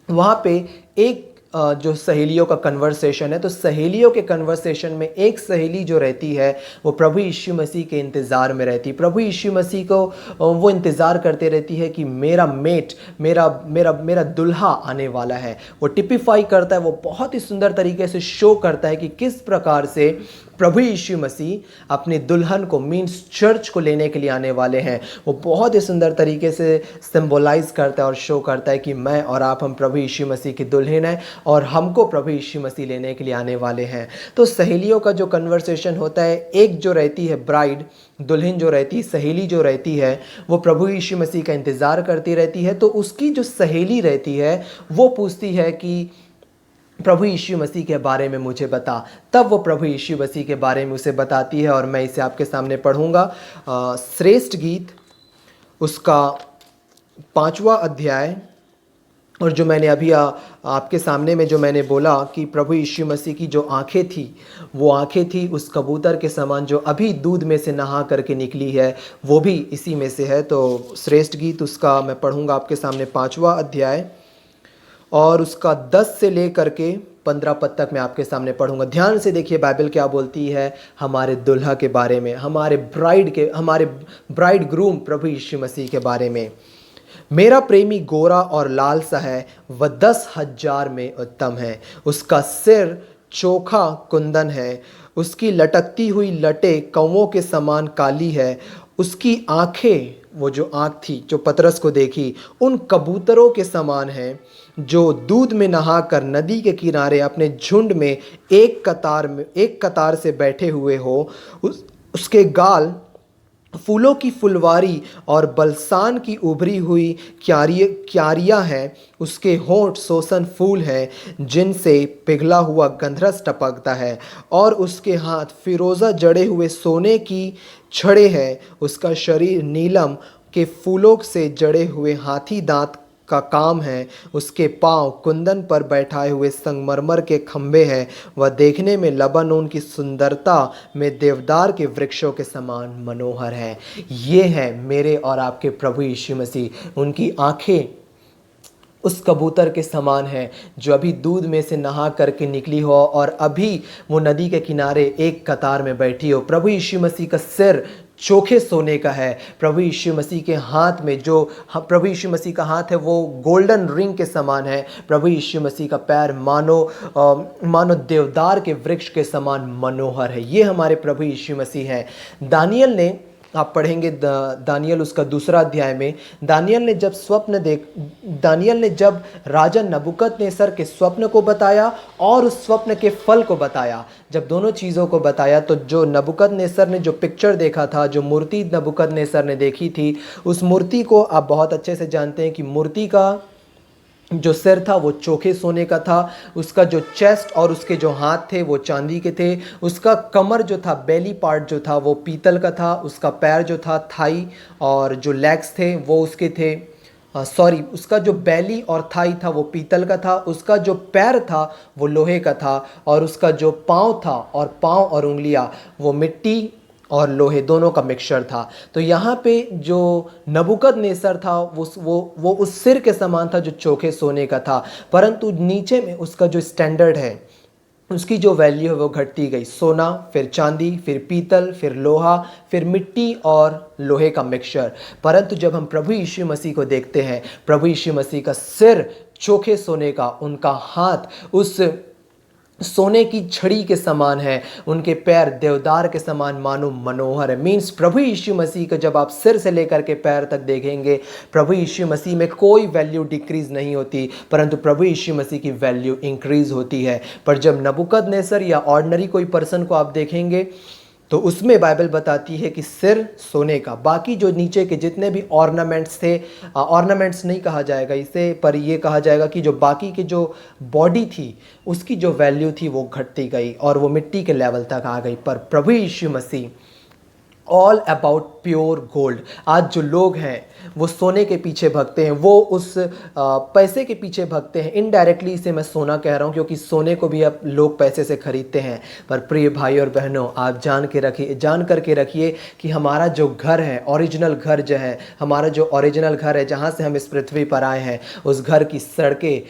वहाँ पे एक जो सहेलियों का कन्वर्सेशन है, तो सहेलियों के कन्वर्सेशन में एक सहेली जो रहती है वो प्रभु यीशु मसीह के इंतज़ार में रहती है। प्रभु यीशु मसीह को वो इंतज़ार करते रहती है कि मेरा मेट, मेरा मेरा मेरा दुल्हा आने वाला है। वो टिपिफाई करता है, वो बहुत ही सुंदर तरीके से शो करता है कि किस प्रकार से प्रभु यीशु मसीह अपनी दुल्हन को, मीन्स चर्च को लेने के लिए आने वाले हैं। वो बहुत ही सुंदर तरीके से सिंबलाइज करता है और शो करता है कि मैं और आप, हम प्रभु यीशु मसीह की दुल्हन हैं और हमको प्रभु यीशु मसीह लेने के लिए आने वाले हैं। तो सहेलियों का जो कन्वर्सेशन होता है, एक जो रहती है ब्राइड, दुल्हन जो रहती है, सहेली जो रहती है, वो प्रभु यीशु मसीह का इंतज़ार करती रहती है। तो उसकी जो सहेली रहती है वो पूछती है कि प्रभु यीशु मसीह के बारे में मुझे बता। तब वो प्रभु यीशु मसीह के बारे में उसे बताती है, और मैं इसे आपके सामने पढ़ूंगा। श्रेष्ठ गीत उसका 5वां अध्याय, और जो मैंने अभी आपके सामने में जो मैंने बोला कि प्रभु यीशु मसीह की जो आंखें थी, वो आंखें थी उस कबूतर के समान जो अभी दूध में से नहा करके निकली है, वो भी इसी में से है। तो श्रेष्ठ गीत उसका मैं पढ़ूंगा आपके सामने 5वां अध्याय, और उसका 10 से लेकर के 15 पद तक मैं आपके सामने पढ़ूंगा। ध्यान से देखिए बाइबल क्या बोलती है हमारे दुल्हा के बारे में, हमारे ब्राइड ग्रूम प्रभु यीशु मसीह के बारे में। मेरा प्रेमी गोरा और लाल सा है, वह 10,000 में उत्तम है। उसका सिर चोखा कुंदन है, उसकी लटकती हुई लटें कौवों के समान काली है। उसकी आंखें, वो जो आँख थी जो पतरस को देखी, उन कबूतरों के समान है जो दूध में नहाकर नदी के किनारे अपने झुंड में एक कतार से बैठे हुए हो। उसके गाल फूलों की फुलवारी और बलसान की उभरी हुई क्यारियाँ हैं। उसके होंठ सोसन फूल हैं जिनसे पिघला हुआ गंधरस टपकता है, और उसके हाथ फिरोज़ा जड़े हुए सोने की छड़े हैं। उसका शरीर नीलम के फूलों से जड़े हुए हाथी दांत का काम है। उसके पांव कुंदन पर बैठाए हुए संगमरमर के खंभे हैं। वह देखने में लबानोन की सुंदरता में देवदार के वृक्षों के समान मनोहर है। ये है मेरे और आपके प्रभु यीशु मसीह। उनकी आंखें उस कबूतर के समान है जो अभी दूध में से नहा करके निकली हो और अभी वो नदी के किनारे एक कतार में बैठी हो। प्रभु यीशु मसीह का सिर चोखे सोने का है। प्रभु यीशु मसीह के हाथ में जो प्रभु यीशु मसीह का हाथ है वो गोल्डन रिंग के समान है। प्रभु यीशु मसीह का पैर मानो देवदार के वृक्ष के समान मनोहर है। ये हमारे प्रभु यीशु मसीह है। दानियल ने, आप पढ़ेंगे दानियल उसका 2 अध्याय में, दानियल ने जब राजा नबूकदनेस्सर के स्वप्न को बताया और उस स्वप्न के फल को बताया, जब दोनों चीज़ों को बताया, तो जो नबूकदनेस्सर ने जो पिक्चर देखा था, जो मूर्ति नबूकदनेस्सर ने देखी थी, उस मूर्ति को आप बहुत अच्छे से जानते हैं कि मूर्ति का जो सिर था वो चोखे सोने का था, उसका जो चेस्ट और उसके जो हाथ थे वो चांदी के थे, उसका कमर जो था, बेली पार्ट जो था वो पीतल का था, उसका पैर जो था, थाई और जो लेग्स थे वो उसके थे, उसका जो बेली और थाई था वो पीतल का था, उसका जो पैर था वो लोहे का था, और उसका जो पाँव था, और पाँव और उंगलियां वो मिट्टी और लोहे दोनों का मिक्सचर था। तो यहाँ पे जो नबूकदनेस्सर था वो उस सिर के समान था जो चोखे सोने का था, परंतु नीचे में उसका जो स्टैंडर्ड है, उसकी जो वैल्यू है वो घटती गई। सोना, फिर चांदी, फिर पीतल, फिर लोहा, फिर मिट्टी और लोहे का मिक्सचर। परंतु जब हम प्रभु यीशु मसीह को देखते हैं, प्रभु यीशु मसीह का सिर चोखे सोने का, उनका हाथ उस सोने की छड़ी के समान है, उनके पैर देवदार के समान मानो मनोहर है। मीन्स प्रभु यीशु मसीह को जब आप सिर से लेकर के पैर तक देखेंगे, प्रभु यीशु मसीह में कोई वैल्यू डिक्रीज नहीं होती, परंतु प्रभु यीशु मसीह की वैल्यू इंक्रीज होती है। पर जब नबूकदनेस्सर या ऑर्डिनरी कोई पर्सन को आप देखेंगे तो उसमें बाइबल बताती है कि सिर सोने का, बाकी जो नीचे के जितने भी ऑर्नामेंट्स थे, ऑर्नामेंट्स नहीं कहा जाएगा इसे, पर ये कहा जाएगा कि जो बाकी के जो बॉडी थी उसकी जो वैल्यू थी वो घटती गई और वो मिट्टी के लेवल तक आ गई। पर प्रभु यीशु मसीह ऑल अबाउट प्योर गोल्ड। आज जो लोग हैं वो सोने के पीछे भगते हैं, वो उस पैसे के पीछे भगते हैं। इनडायरेक्टली इसे मैं सोना कह रहा हूँ क्योंकि सोने को भी अब लोग पैसे से खरीदते हैं। पर प्रिय भाई और बहनों, आप जान करके रखिए कि हमारा जो घर है, ओरिजिनल घर जो है, हमारा जो ओरिजिनल घर है जहाँ से हम इस पृथ्वी पर आए हैं, उस घर की सड़कें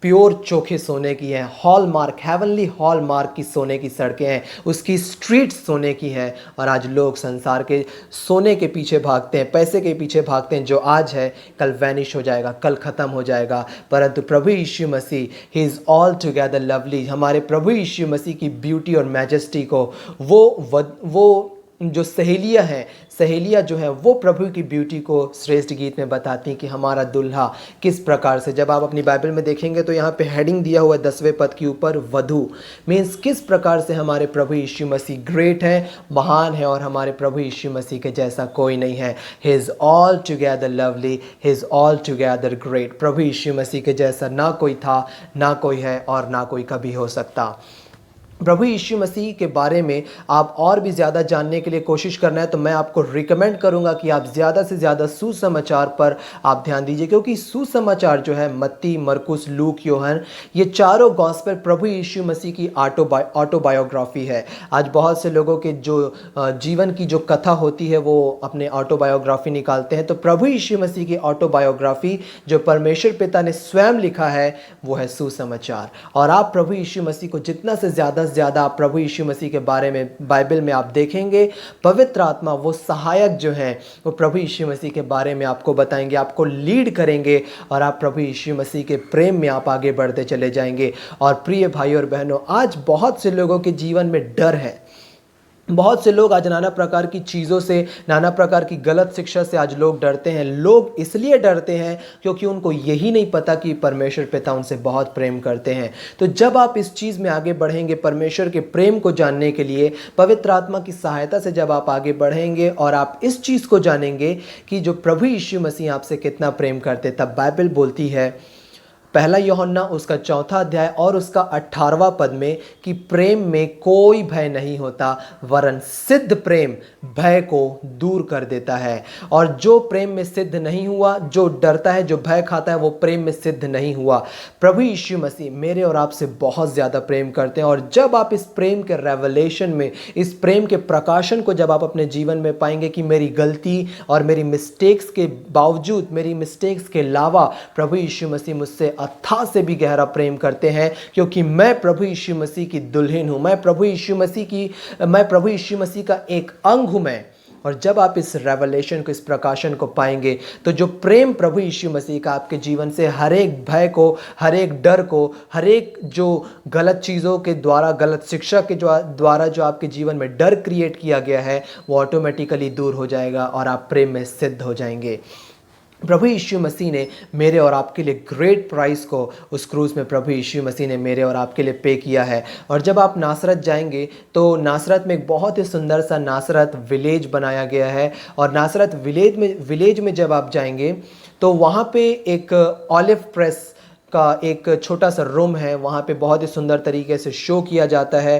प्योर चोखे सोने की है, हॉलमार्क, हेवनली हॉलमार्क की सोने की सड़कें हैं, उसकी स्ट्रीट सोने की है। और आज लोग संसार के सोने के पीछे भागते हैं, पैसे के पीछे भागते हैं, जो आज है कल वैनिश हो जाएगा, कल ख़त्म हो जाएगा। परंतु प्रभु Yeshu Masih, he is all together lovely, हमारे प्रभु यीशु मसीह की ब्यूटी और मैजेस्टी को वो जो सहेलियाँ जो है वो प्रभु की ब्यूटी को श्रेष्ठ गीत में बताती हैं कि हमारा दुल्हा किस प्रकार से। जब आप अपनी बाइबल में देखेंगे तो यहाँ पे हेडिंग दिया हुआ है 10वें पद के ऊपर, वधू। मीन्स किस प्रकार से हमारे प्रभु यीशु मसीह ग्रेट है, महान है, और हमारे प्रभु यीशु मसीह के जैसा कोई नहीं है। He is all together lovely, he is all together great. प्रभु यीशु मसीह के जैसा ना कोई था, ना कोई है और ना कोई कभी हो सकता। प्रभु यीशु मसीह के बारे में आप और भी ज़्यादा जानने के लिए कोशिश करना है तो मैं आपको रिकमेंड करूंगा कि आप ज़्यादा से ज़्यादा सुसमाचार पर आप ध्यान दीजिए, क्योंकि सुसमाचार जो है मत्ती, मरकुस, लूक, योहन, ये चारों गॉस्पेल प्रभु यीशु मसीह की ऑटोबायोग्राफी है। आज बहुत से लोगों के जो जीवन की जो कथा होती है वो अपने ऑटोबायोग्राफी निकालते हैं, तो प्रभु यीशु मसीह की ऑटोबायोग्राफी जो परमेश्वर पिता ने स्वयं लिखा है वो है सुसमाचार। और आप प्रभु यीशु मसीह को जितना से ज़्यादा आप प्रभु यीशु मसीह के बारे में बाइबल में आप देखेंगे, पवित्र आत्मा वो सहायक जो हैं वो प्रभु यीशु मसीह के बारे में आपको बताएंगे, आपको लीड करेंगे और आप प्रभु यीशु मसीह के प्रेम में आप आगे बढ़ते चले जाएंगे। और प्रिय भाई और बहनों, आज बहुत से लोगों के जीवन में डर है। बहुत से लोग आज नाना प्रकार की चीज़ों से, नाना प्रकार की गलत शिक्षा से आज लोग डरते हैं। लोग इसलिए डरते हैं क्योंकि उनको यही नहीं पता कि परमेश्वर पिता उनसे बहुत प्रेम करते हैं। तो जब आप इस चीज़ में आगे बढ़ेंगे, परमेश्वर के प्रेम को जानने के लिए पवित्र आत्मा की सहायता से जब आप आगे बढ़ेंगे और आप इस चीज़ को जानेंगे कि जो प्रभु यीशु मसीह आपसे कितना प्रेम करते, तब बाइबल बोलती है, पहला यूहन्ना उसका 4वां अध्याय और उसका 18वां पद में, कि प्रेम में कोई भय नहीं होता, वरन सिद्ध प्रेम भय को दूर कर देता है। और जो प्रेम में सिद्ध नहीं हुआ, जो डरता है, जो भय खाता है, वो प्रेम में सिद्ध नहीं हुआ। प्रभु यीशु मसीह मेरे और आपसे बहुत ज़्यादा प्रेम करते हैं, और जब आप इस प्रेम के रेवलेशन में, इस प्रेम के प्रकाशन को जब आप अपने जीवन में पाएंगे कि मेरी गलती और मेरी मिस्टेक्स के बावजूद, मेरी मिस्टेक्स के अलावा प्रभु यीशु मसीह मुझसे अथाह से भी गहरा प्रेम करते हैं, क्योंकि मैं प्रभु यीशु मसीह की दुल्हन हूँ, मैं प्रभु यीशु मसीह का एक अंग हूँ मैं। और जब आप इस रेवलेशन को, इस प्रकाशन को पाएंगे, तो जो प्रेम प्रभु यीशु मसीह का आपके जीवन से हर एक भय को, हर एक डर को, हर एक जो गलत चीज़ों के द्वारा, गलत शिक्षा के द्वारा जो आपके जीवन में डर क्रिएट किया गया है, वो ऑटोमेटिकली दूर हो जाएगा और आप प्रेम में सिद्ध हो जाएंगे। प्रभु यीशु मसीह ने मेरे और आपके लिए ग्रेट प्राइस को उस क्रूज़ में प्रभु यीशु मसीह ने मेरे और आपके लिए पे किया है। और जब आप नासरत जाएंगे तो नासरत में एक बहुत ही सुंदर सा नासरत विलेज बनाया गया है, और नासरत विलेज में जब आप जाएंगे तो वहाँ पे एक ऑलिव प्रेस का एक छोटा सा रूम है। वहाँ पे बहुत ही सुंदर तरीके से शो किया जाता है,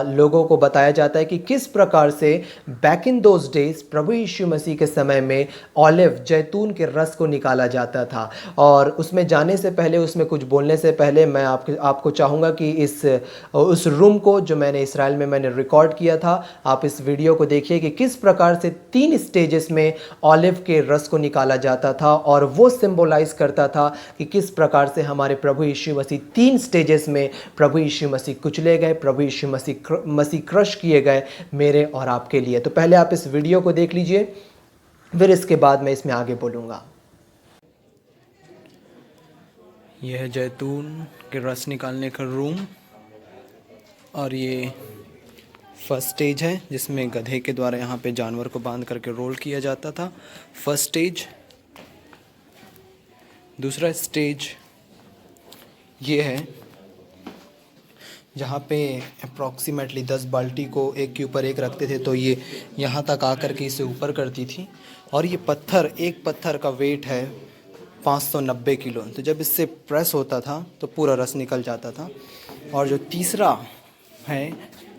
लोगों को बताया जाता है कि किस प्रकार से बैक इन दोज डेज प्रभु यीशु मसीह के समय में ऑलिव, जैतून के रस को निकाला जाता था। और उसमें जाने से पहले, उसमें कुछ बोलने से पहले मैं आपको चाहूँगा कि उस रूम को जो मैंने इसराइल में मैंने रिकॉर्ड किया था, आप इस वीडियो को देखिए कि किस प्रकार से 3 स्टेजेस में ऑलिव के रस को निकाला जाता था, और वो सिंबलाइज करता था कि किस प्रकार से हमारे प्रभु यीशु मसीह 3 स्टेजेस में प्रभु यीशु मसीह कुचले गए, प्रभु यीशु मसीह क्रश किए गए मेरे और आपके लिए। तो पहले आप इस वीडियो को देख लीजिए, फिर इसके बाद मैं इसमें आगे बोलूँगा। यह है जैतून के रस निकालने का रूम, और ये फर्स्ट स्टेज है जिसमें गधे के द्वारा यहाँ पे जानवर को बांध करके रोल किया जाता था, फर्स्ट स्टेज। दूसरा स्टेज ये है जहाँ पे अप्रॉक्सीमेटली 10 बाल्टी को एक के ऊपर एक रखते थे, तो ये यहाँ तक आकर के इसे ऊपर करती थी। और ये पत्थर, एक पत्थर का वेट है 590 किलो। तो जब इससे प्रेस होता था तो पूरा रस निकल जाता था। और जो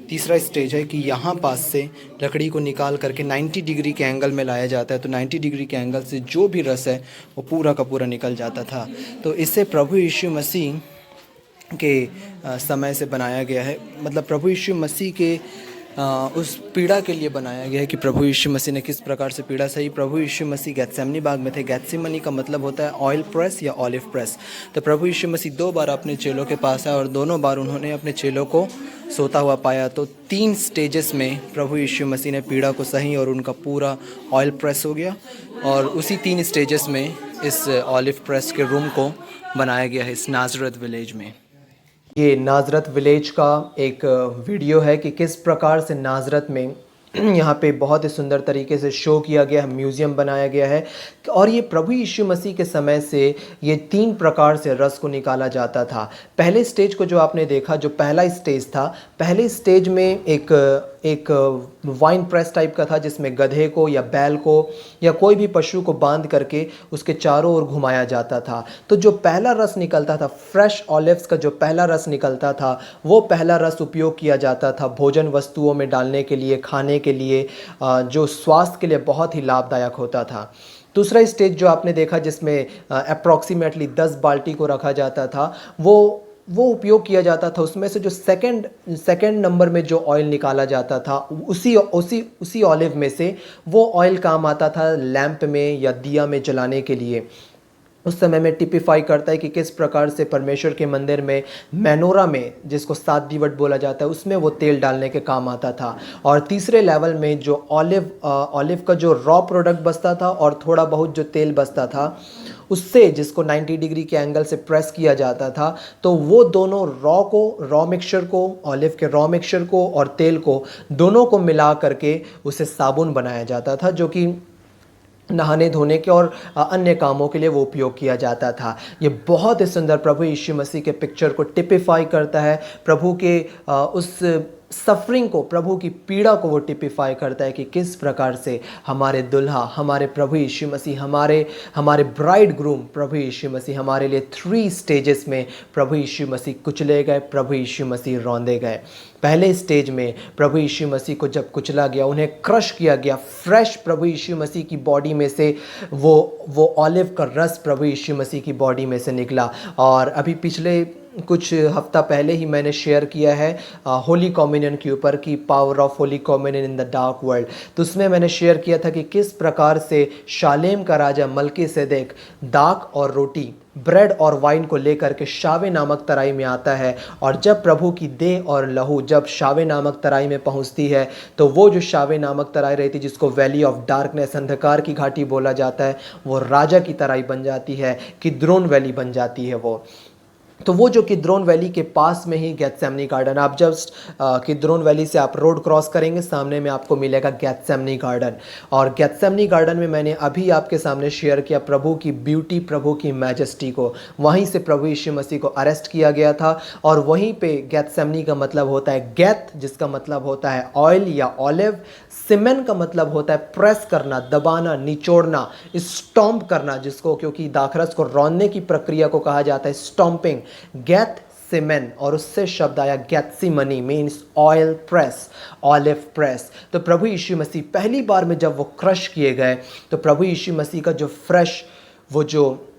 तीसरा स्टेज है कि यहाँ पास से लकड़ी को निकाल करके 90 डिग्री के एंगल में लाया जाता है, तो 90 डिग्री के एंगल से जो भी रस है वो पूरा का पूरा निकल जाता था। तो इससे प्रभु यीशु मसीह के समय से बनाया गया है, मतलब प्रभु यीशु मसीह के उस पीड़ा के लिए बनाया गया है कि प्रभु यीशु मसीह ने किस प्रकार से पीड़ा सही। प्रभु यीशु मसीह गेत्सेमनी बाग में थे। गेत्सेमनी का मतलब होता है ऑयल प्रेस या ऑलिव प्रेस। तो प्रभु यीशु मसीह 2 बार अपने चेलों के पास आए और दोनों बार उन्होंने अपने चेलों को सोता हुआ पाया। तो 3 स्टेजेस में प्रभु यीशु मसीह ने पीड़ा को सही और उनका पूरा ऑयल प्रेस हो गया, और उसी 3 स्टेजेस में इस ऑलिव प्रेस के रूम को बनाया गया है इस नाज़रेत विलेज में। ये नाज़रत विलेज का एक वीडियो है कि किस प्रकार से नाज़रत में यहाँ पे बहुत ही सुंदर तरीके से शो किया गया है, म्यूज़ियम बनाया गया है। और ये प्रभु यीशु मसीह के समय से ये 3 प्रकार से रस को निकाला जाता था। पहले स्टेज को जो आपने देखा, जो पहला स्टेज था, पहले स्टेज में एक वाइन प्रेस टाइप का था, जिसमें गधे को या बैल को या कोई भी पशु को बांध करके उसके चारों ओर घुमाया जाता था। तो जो पहला रस निकलता था, फ्रेश ऑलिव्स का जो पहला रस निकलता था, वो पहला रस उपयोग किया जाता था भोजन वस्तुओं में डालने के लिए, खाने के लिए, जो स्वास्थ्य के लिए बहुत ही लाभदायक होता था। दूसरा स्टेज जो आपने देखा जिसमें अप्रॉक्सीमेटली 10 बाल्टी को रखा जाता था, वो उपयोग किया जाता था। उसमें से जो सेकंड नंबर में जो ऑयल निकाला जाता था, उसी ऑलिव में से वो ऑयल काम आता था लैंप में या दिया में जलाने के लिए। उस समय में टिपिफाई करता है कि किस प्रकार से परमेश्वर के मंदिर में मेनोरा में, जिसको 7 दीवट बोला जाता है, उसमें वो तेल डालने के काम आता था। और तीसरे लेवल में जो ऑलिव का जो रॉ प्रोडक्ट बचता था और थोड़ा बहुत जो तेल बचता था, उससे जिसको 90 डिग्री के एंगल से प्रेस किया जाता था, तो वो दोनों रॉ मिक्सचर को, ऑलिव के रॉ मिक्सचर को और तेल को, दोनों को मिला करके उसे साबुन बनाया जाता था, जो कि नहाने धोने के और अन्य कामों के लिए वो उपयोग किया जाता था। ये बहुत ही सुंदर प्रभु यीशु मसीह के पिक्चर को टिपिफाई करता है, प्रभु के उस सफरिंग को, प्रभु की पीड़ा को वो टिपिफाई करता है कि किस प्रकार से हमारे दुल्हा, हमारे प्रभु यीशु मसीह, हमारे ब्राइड ग्रूम प्रभु यीशु मसीह हमारे लिए 3 स्टेजेस में प्रभु यीशु मसीह कुचले गए, प्रभु यीशु मसीह रौंदे गए। पहले स्टेज में प्रभु यीशु मसीह को जब कुचला गया, उन्हें क्रश किया गया, फ्रेश प्रभु यीशु मसीह की बॉडी में से वो ऑलिव का रस प्रभु यीशु मसीह की बॉडी में से निकला। और अभी पिछले कुछ हफ्ता पहले ही मैंने शेयर किया है होली कम्युनियन के ऊपर कि power of holy communion in the dark world. तो उसमें मैंने शेयर किया था कि किस प्रकार से शालेम का राजा मल्कीसेदेक दाख और रोटी, ब्रेड और वाइन को लेकर के शावे नामक तराई में आता है। और जब प्रभु की देह और लहू जब शावे नामक तराई में पहुंचती है तो वो जो शावे नामक तराई रहती है, जिसको वैली ऑफ डार्कनेस, अंधकार की घाटी बोला जाता है, वो राजा की तराई बन जाती है, किद्रोन वैली बन जाती है वो। तो वो जो किद्रोन वैली के पास में ही गेत्सेमनी गार्डन, आप जस्ट किद्रोन वैली से आप रोड क्रॉस करेंगे, सामने में आपको मिलेगा गेत्सेमनी गार्डन। और गेत्सेमनी गार्डन में मैंने अभी आपके सामने शेयर किया प्रभु की ब्यूटी, प्रभु की मैजेस्टी को। वहीं से प्रभु यीशु मसीह को अरेस्ट किया गया था और वहीं पे गेत्सेमनी का मतलब होता है गेथ, जिसका मतलब होता है ऑयल या ऑलिव। सीमेन का मतलब होता है प्रेस करना, दबाना, निचोड़ना, स्टॉम्प करना, जिसको क्योंकि दाखरस को रौंदने की प्रक्रिया को कहा जाता है स्टॉम्पिंग। गेथ सीमेन, और उससे शब्द आया Gethsemane, means oil press, olive press. तो प्रभु यीशु मसीह पहली बार में जब वो क्रश किए गए तो प्रभु यीशु मसीह का जो फ्रेश, वो जो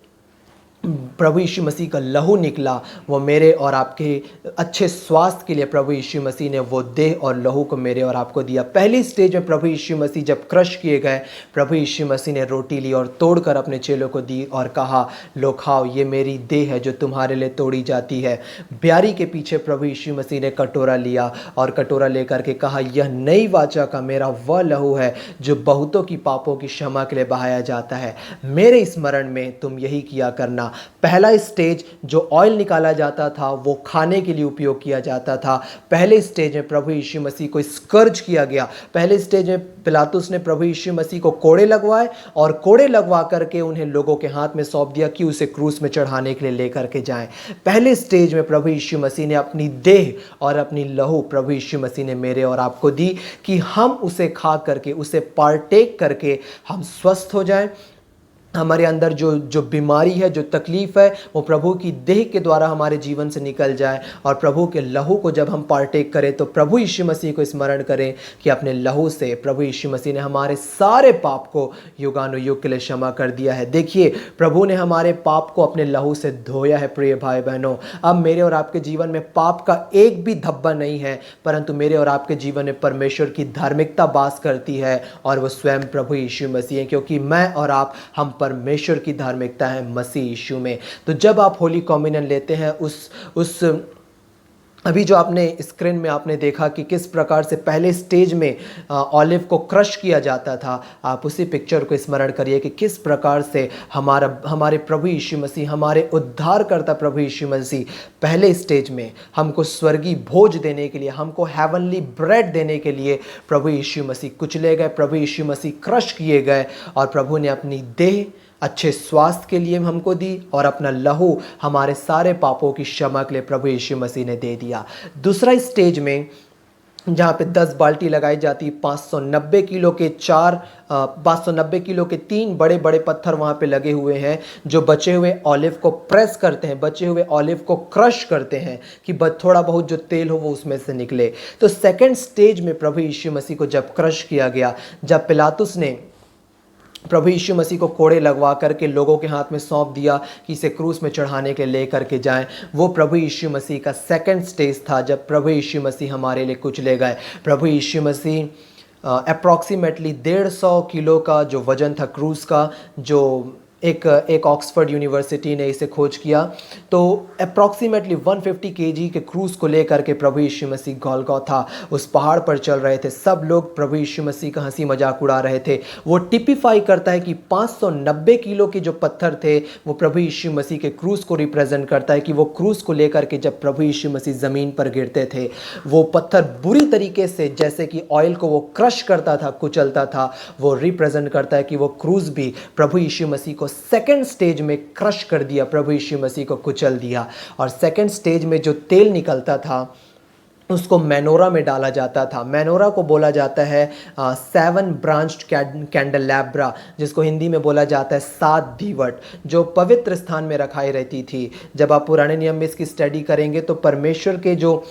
प्रभु यीशु मसीह का लहू निकला, वो मेरे और आपके अच्छे स्वास्थ्य के लिए प्रभु यीशु मसीह ने वो देह और लहू को मेरे और आपको दिया। पहली स्टेज में प्रभु यीशु मसीह जब क्रश किए गए, प्रभु यीशु मसीह ने रोटी ली और तोड़कर अपने चेलों को दी और कहा, लो खाओ, ये मेरी देह है जो तुम्हारे लिए तोड़ी जाती है। ब्यारी के पीछे प्रभु यीशु मसीह ने कटोरा लिया और कटोरा लेकर के कहा, यह नई वाचा का मेरा वह लहू है जो बहुतों की पापों की क्षमा के लिए बहाया जाता है। मेरे स्मरण में तुम यही किया करना। पहला स्टेज जो ऑयल निकाला जाता था वो खाने के लिए उपयोग किया जाता था। पहले स्टेज में प्रभु यीशु मसीह को स्कर्ज किया गया। पहले स्टेज में पिलातुस ने प्रभु यीशु मसीह को कोड़े लगवाए और कोड़े लगवा करके उन्हें लोगों के हाथ में सौंप दिया कि उसे क्रूस में चढ़ाने के लिए लेकर के जाएं। पहले स्टेज में प्रभु यीशु मसीह ने अपनी देह और अपनी लहू प्रभु यीशु मसीह ने मेरे और आपको दी कि हम उसे खा करके, उसे पार्टेक करके हम स्वस्थ हो जाएं। हमारे अंदर जो बीमारी है, जो तकलीफ़ है, वो प्रभु की देह के द्वारा हमारे जीवन से निकल जाए। और प्रभु के लहू को जब हम पार्टेक करें तो प्रभु यीशु मसीह को स्मरण करें कि अपने लहू से प्रभु यीशु मसीह ने हमारे सारे पाप को युगानुयुग के लिए क्षमा कर दिया है। देखिए, प्रभु ने हमारे पाप को अपने लहू से धोया है। प्रिय भाई बहनों, अब मेरे और आपके जीवन में पाप का एक भी धब्बा नहीं है, परंतु मेरे और आपके जीवन में परमेश्वर की धार्मिकता वास करती है और वो स्वयं प्रभु यीशु मसीह है, क्योंकि मैं और आप, हम परमेश्वर की धार्मिकता है मसीह यीशु में। तो जब आप होली कम्युनियन लेते हैं, उस अभी जो आपने स्क्रीन में आपने देखा कि किस प्रकार से पहले स्टेज में ऑलिव को क्रश किया जाता था, आप उसी पिक्चर को स्मरण करिए कि किस प्रकार से हमारे प्रभु यीशु मसीह, हमारे उद्धारकर्ता प्रभु यीशु मसीह पहले स्टेज में हमको स्वर्गीय भोज देने के लिए, हमको हेवनली ब्रेड देने के लिए प्रभु यीशु मसीह कुचले गए, प्रभु यीशु मसीह क्रश किए गए और प्रभु ने अपनी देह अच्छे स्वास्थ्य के लिए हमको दी और अपना लहू हमारे सारे पापों की क्षमा के लिए प्रभु यीशु मसीह ने दे दिया। दूसरा स्टेज में जहाँ पे 10 बाल्टी लगाई जाती, 590 किलो के 590 किलो के 3 बड़े बड़े पत्थर वहाँ पे लगे हुए हैं जो बचे हुए ऑलिव को प्रेस करते हैं, बचे हुए ऑलिव को क्रश करते हैं कि थोड़ा बहुत जो तेल हो वो उसमें से निकले। तो सेकंड स्टेज में प्रभु यीशु मसीह को जब क्रश किया गया, जब पिलातुस ने प्रभु यीशु मसीह को कोड़े लगवा करके लोगों के हाथ में सौंप दिया कि इसे क्रूस में चढ़ाने के ले करके जाएं, वो प्रभु यीशु मसीह का सेकंड स्टेज था जब प्रभु यीशु मसीह हमारे लिए कुचले गए। प्रभु यीशु मसीह अप्रॉक्सीमेटली 150 किलो का जो वज़न था क्रूस का, जो एक ऑक्सफोर्ड यूनिवर्सिटी ने इसे खोज किया, तो अप्रॉक्सीमेटली 150 केजी के क्रूज़ को लेकर के प्रभु यीशु मसीह गोलगोथा उस पहाड़ पर चल रहे थे। सब लोग प्रभु यीशु मसीह का हंसी मजाक उड़ा रहे थे। वो टिपिफाई करता है कि 590 किलो के जो पत्थर थे वो प्रभु यीशु मसीह के क्रूज़ को रिप्रेजेंट करता है कि वो क्रूज़ को लेकर के जब प्रभु यीशु मसीह ज़मीन पर गिरते थे, वो पत्थर बुरी तरीके से जैसे कि ऑयल को वो क्रश करता था, कुचलता था, वो रिप्रेजेंट करता है कि वो क्रूज़ भी प्रभु यीशु मसीह को सेकंड स्टेज में क्रश कर दिया, प्रभु यीशु मसीह को कुचल दिया। और सेकंड स्टेज में जो तेल निकलता था उसको मेनोरा में डाला जाता था। मेनोरा को बोला जाता है 7 ब्रांच्ड कैंडलैब्रा, जिसको हिंदी में बोला जाता है 7 दीवट, जो पवित्र स्थान में रखाई रहती थी। जब आप पुराने नियम में इसकी स्टडी करेंगे तो परमेश्वर के जो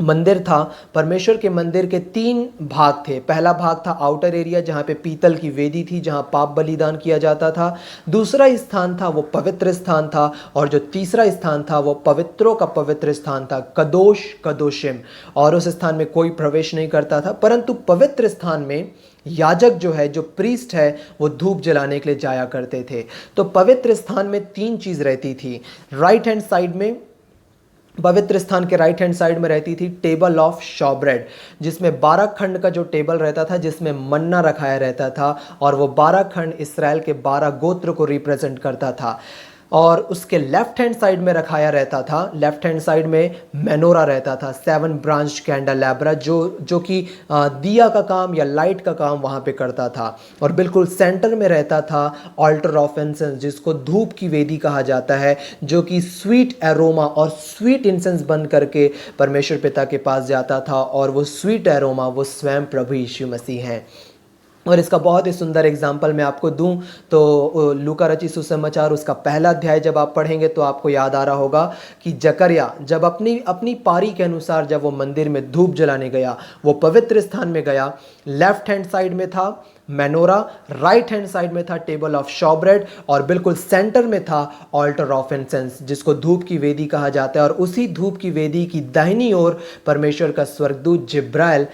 मंदिर था, परमेश्वर के मंदिर के 3 भाग थे। पहला भाग था आउटर एरिया, जहाँ पे पीतल की वेदी थी, जहाँ पाप बलिदान किया जाता था। दूसरा स्थान था वो पवित्र स्थान था, और जो तीसरा स्थान था वो पवित्रों का पवित्र स्थान था, कदोश कदोशिम। और उस स्थान में कोई प्रवेश नहीं करता था, परंतु पवित्र स्थान में याजक जो है, जो प्रीस्ट है, वो धूप जलाने के लिए जाया करते थे। तो पवित्र स्थान में 3 चीज़ रहती थी। राइट हैंड साइड में, पवित्र स्थान के राइट हैंड साइड में रहती थी टेबल ऑफ शॉब्रेड, जिसमें 12 खंड का जो टेबल रहता था, जिसमें मन्ना रखाया रहता था, और वो 12 खंड इसराइल के 12 गोत्र को रिप्रेजेंट करता था। और उसके लेफ्ट हैंड साइड में रखाया रहता था, लेफ्ट हैंड साइड में मेनोरा रहता था, 7 ब्रांच कैंडलैब्रा, जो कि दिया का काम या लाइट का काम वहाँ पे करता था। और बिल्कुल सेंटर में रहता था ऑल्टर ऑफ इंसेंस, जिसको धूप की वेदी कहा जाता है, जो कि स्वीट एरोमा और स्वीट इंसेंस बन करके परमेश्वर पिता के पास जाता था। और वो स्वीट एरोमा वो स्वयं प्रभु यीशु मसीह हैं। और इसका बहुत ही सुंदर एग्जाम्पल मैं आपको दूं तो लूका रचित सुसमाचार उसका पहला अध्याय जब आप पढ़ेंगे तो आपको याद आ रहा होगा कि जकरिया जब अपनी अपनी पारी के अनुसार जब वो मंदिर में धूप जलाने गया, वो पवित्र स्थान में गया, लेफ्ट हैंड साइड में था मेनोरा, राइट हैंड साइड में था टेबल ऑफ शॉब्रेड, और बिल्कुल सेंटर में था ऑल्टर ऑफ इंसेंस, जिसको धूप की वेदी कहा जाता है। और उसी धूप की वेदी की दाहिनी ओर परमेश्वर का स्वर्गदूत जिब्राइल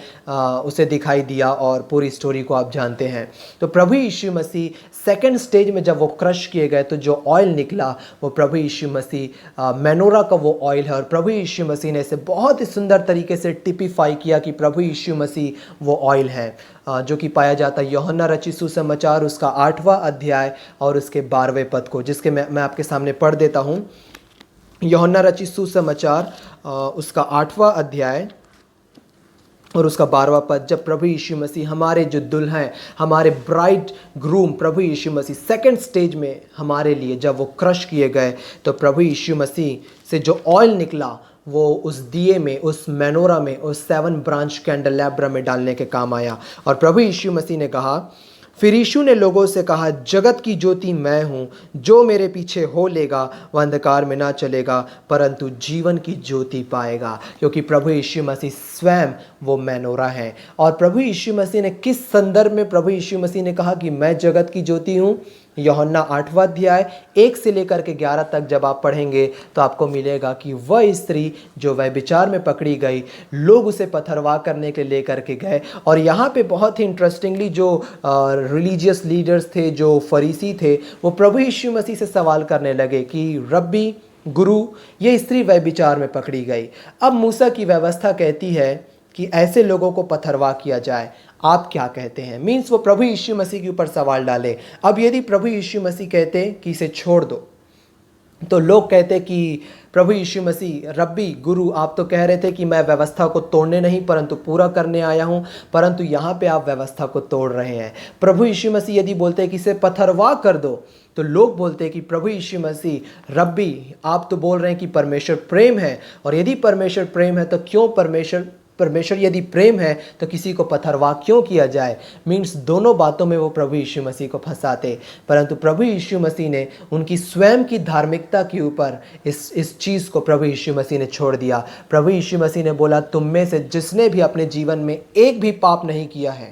उसे दिखाई दिया, और पूरी स्टोरी को आप जानते हैं। तो प्रभु यीशु मसीह सेकेंड स्टेज में जब वो क्रश किए गए तो जो ऑयल निकला वो प्रभु यीशु मसीह मेनोरा का वो ऑयल है। और प्रभु यीशु मसीह ने इसे बहुत ही सुंदर तरीके से टिपिफाई किया कि प्रभु यीशु मसीह वो ऑयल है, जो कि पाया जाता है यूहन्ना रचित सुसमाचार उसका 8वां अध्याय और उसके 12वें पद को, जिसके मैं आपके सामने पढ़ देता हूँ। यूहन्ना रचित सुसमाचार उसका 8वां अध्याय और उसका 12वां पद, जब प्रभु यीशु मसीह हमारे जो दुल्हन हैं, हमारे ब्राइड ग्रूम प्रभु यीशु मसीह सेकंड स्टेज में हमारे लिए जब वो क्रश किए गए, तो प्रभु यीशु मसीह से जो ऑयल निकला वो उस दिए में, उस मेनोरा में, उस 7 ब्रांच कैंडलैब्रा में डालने के काम आया। और प्रभु यीशु मसीह ने कहा, फिर यीशु ने लोगों से कहा, जगत की ज्योति मैं हूँ, जो मेरे पीछे हो लेगा वह अंधकार में ना चलेगा परंतु जीवन की ज्योति पाएगा। क्योंकि प्रभु यीशु मसीह स्वयं वो मेनोरा है। और प्रभु यीशु मसीह ने किस संदर्भ में प्रभु यीशु मसीह ने कहा कि मैं जगत की ज्योति हूँ? यूहन्ना 8वां अध्याय 1 से लेकर के 11 तक जब आप पढ़ेंगे तो आपको मिलेगा कि वह स्त्री जो व्यभिचार में पकड़ी गई, लोग उसे पथरवाह करने के लिए लेकर के गए। और यहाँ पे बहुत ही इंटरेस्टिंगली जो रिलीजियस लीडर्स थे, जो फरीसी थे, वो प्रभु यीशु मसीह से सवाल करने लगे कि रब्बी, गुरु, ये स्त्री व्यभिचार में पकड़ी गई, अब मूसा की व्यवस्था कहती है कि ऐसे लोगों को पथरवाह किया जाए, आप क्या कहते हैं? मीन्स वो प्रभु यीशु मसीह के ऊपर सवाल डाले। अब यदि प्रभु यीशु मसीह कहते कि इसे छोड़ दो, तो लोग कहते कि प्रभु यीशु मसीह, रब्बी, गुरु, आप तो कह रहे थे कि मैं व्यवस्था को तोड़ने नहीं परंतु पूरा करने आया हूं, परंतु यहाँ पे आप व्यवस्था को तोड़ रहे हैं। प्रभु यीशु मसीह यदि बोलते कि इसे पथरवाह कर दो, तो लोग बोलते कि प्रभु यीशु मसीह, रब्बी, आप तो बोल रहे हैं कि परमेश्वर प्रेम है, और यदि परमेश्वर प्रेम है तो क्यों परमेश्वर यदि प्रेम है तो किसी को पथरवाह क्यों किया जाए? मीन्स दोनों बातों में वो प्रभु यीशु मसीह को फंसाते। परंतु प्रभु यीशु मसीह ने उनकी स्वयं की धार्मिकता के ऊपर इस चीज़ को प्रभु यीशु मसीह ने छोड़ दिया। प्रभु यीशु मसीह ने बोला, तुम में से जिसने भी अपने जीवन में एक भी पाप नहीं किया है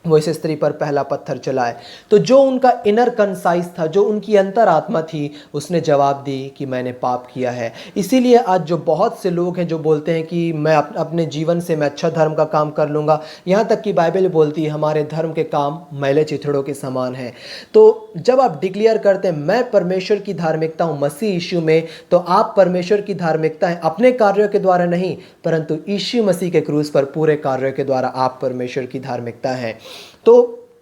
वो इस स्त्री पर पहला पत्थर चलाए। तो जो उनका इनर कंसाइज था, जो उनकी अंतरात्मा थी, उसने जवाब दी कि मैंने पाप किया है। इसीलिए आज जो बहुत से लोग हैं जो बोलते हैं कि मैं अपने जीवन से मैं अच्छा धर्म का काम कर लूँगा, यहाँ तक कि बाइबल बोलती है हमारे धर्म के काम मैले चिथड़ों के समान हैं। तो जब आप डिक्लेयर करते हैं मैं परमेश्वर की धार्मिकता हूँ मसीह यीशु में, तो आप परमेश्वर की धार्मिकता है अपने कार्यों के द्वारा नहीं, परंतु यीशु मसीह के क्रूस पर पूरे कार्यों के द्वारा आप परमेश्वर की धार्मिकता है। तो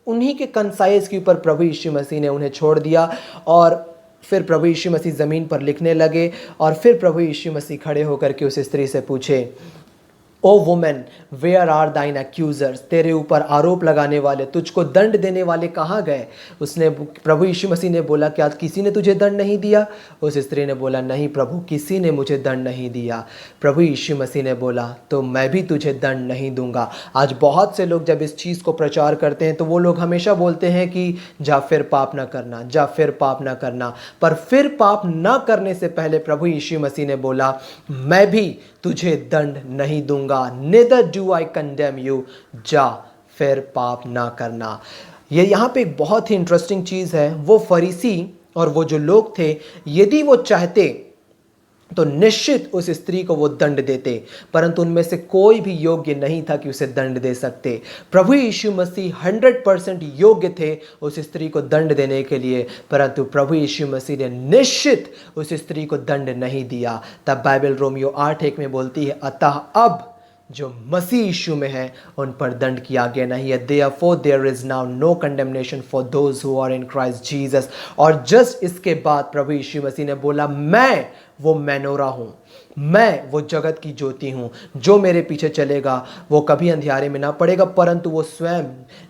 उन्हीं के कंसाइज के ऊपर प्रभु यीशु मसीह ने उन्हें छोड़ दिया। और फिर प्रभु यीशु मसीह ज़मीन पर लिखने लगे, और फिर प्रभु यीशु मसीह खड़े होकर के उस स्त्री से पूछे, ओ वुमेन, वेयर आर दाइन एक्यूजर्स? तेरे ऊपर आरोप लगाने वाले, तुझको दंड देने वाले कहाँ गए? उसने, प्रभु यीशु मसीह ने बोला, क्या किसी ने तुझे दंड नहीं दिया? उस स्त्री ने बोला, नहीं प्रभु, किसी ने मुझे दंड नहीं दिया। प्रभु यीशु मसीह ने बोला, तो मैं भी तुझे दंड नहीं दूंगा। आज बहुत से लोग जब इस चीज़ को प्रचार करते हैं तो वो लोग हमेशा बोलते हैं कि जा फिर पाप ना करना, जा फिर पाप ना करना। पर फिर पाप ना करने से पहले प्रभु यीशु मसीह ने बोला, मैं भी तुझे दंड नहीं दूंगा, neither do I condemn you, जा फिर पाप ना करना। ये यहाँ पे एक बहुत ही इंटरेस्टिंग चीज़ है। वो फरीसी और वो जो लोग थे, यदि वो चाहते तो निश्चित उस स्त्री को वो दंड देते, परंतु उनमें से कोई भी योग्य नहीं था कि उसे दंड दे सकते। प्रभु यीशु मसीह 100% योग्य थे उस स्त्री को दंड देने के लिए, परंतु प्रभु यीशु मसीह ने निश्चित उस स्त्री को दंड नहीं दिया। तब बाइबल रोमियो 8:1 में बोलती है, अतः अब जो मसीह यीशु में है उन पर दंड की आज्ञा नहीं है। Therefore there is now no condemnation for those who are in Christ Jesus। और जस्ट इसके बाद प्रभु यीशु मसीह ने बोला, मैं वो मेनोरा हूँ, मैं वो जगत की ज्योति हूँ, जो मेरे पीछे चलेगा वो कभी अंधियारे में ना पड़ेगा, परंतु वो स्वयं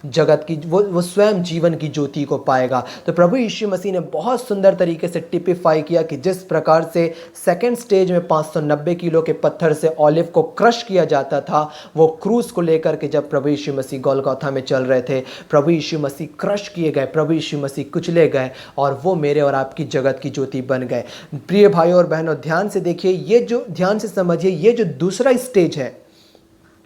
जगत की वो स्वयं जीवन की ज्योति को पाएगा। तो प्रभु यीशु मसीह ने बहुत सुंदर तरीके से टिपिफाई किया कि जिस प्रकार से सेकंड स्टेज में 590 किलो के पत्थर से ऑलिव को क्रश किया जाता था, वो क्रूस को लेकर के जब प्रभु यीशु मसीह गोलगोथा में चल रहे थे, प्रभु यीशु मसीह क्रश किए गए, प्रभु यीशु मसीह कुचले गए और वो मेरे और आपकी जगत की ज्योति बन गए। प्रिय भाइयों और बहनों, ध्यान से देखिए, ये जो ध्यान से समझिए, ये जो दूसरा स्टेज है,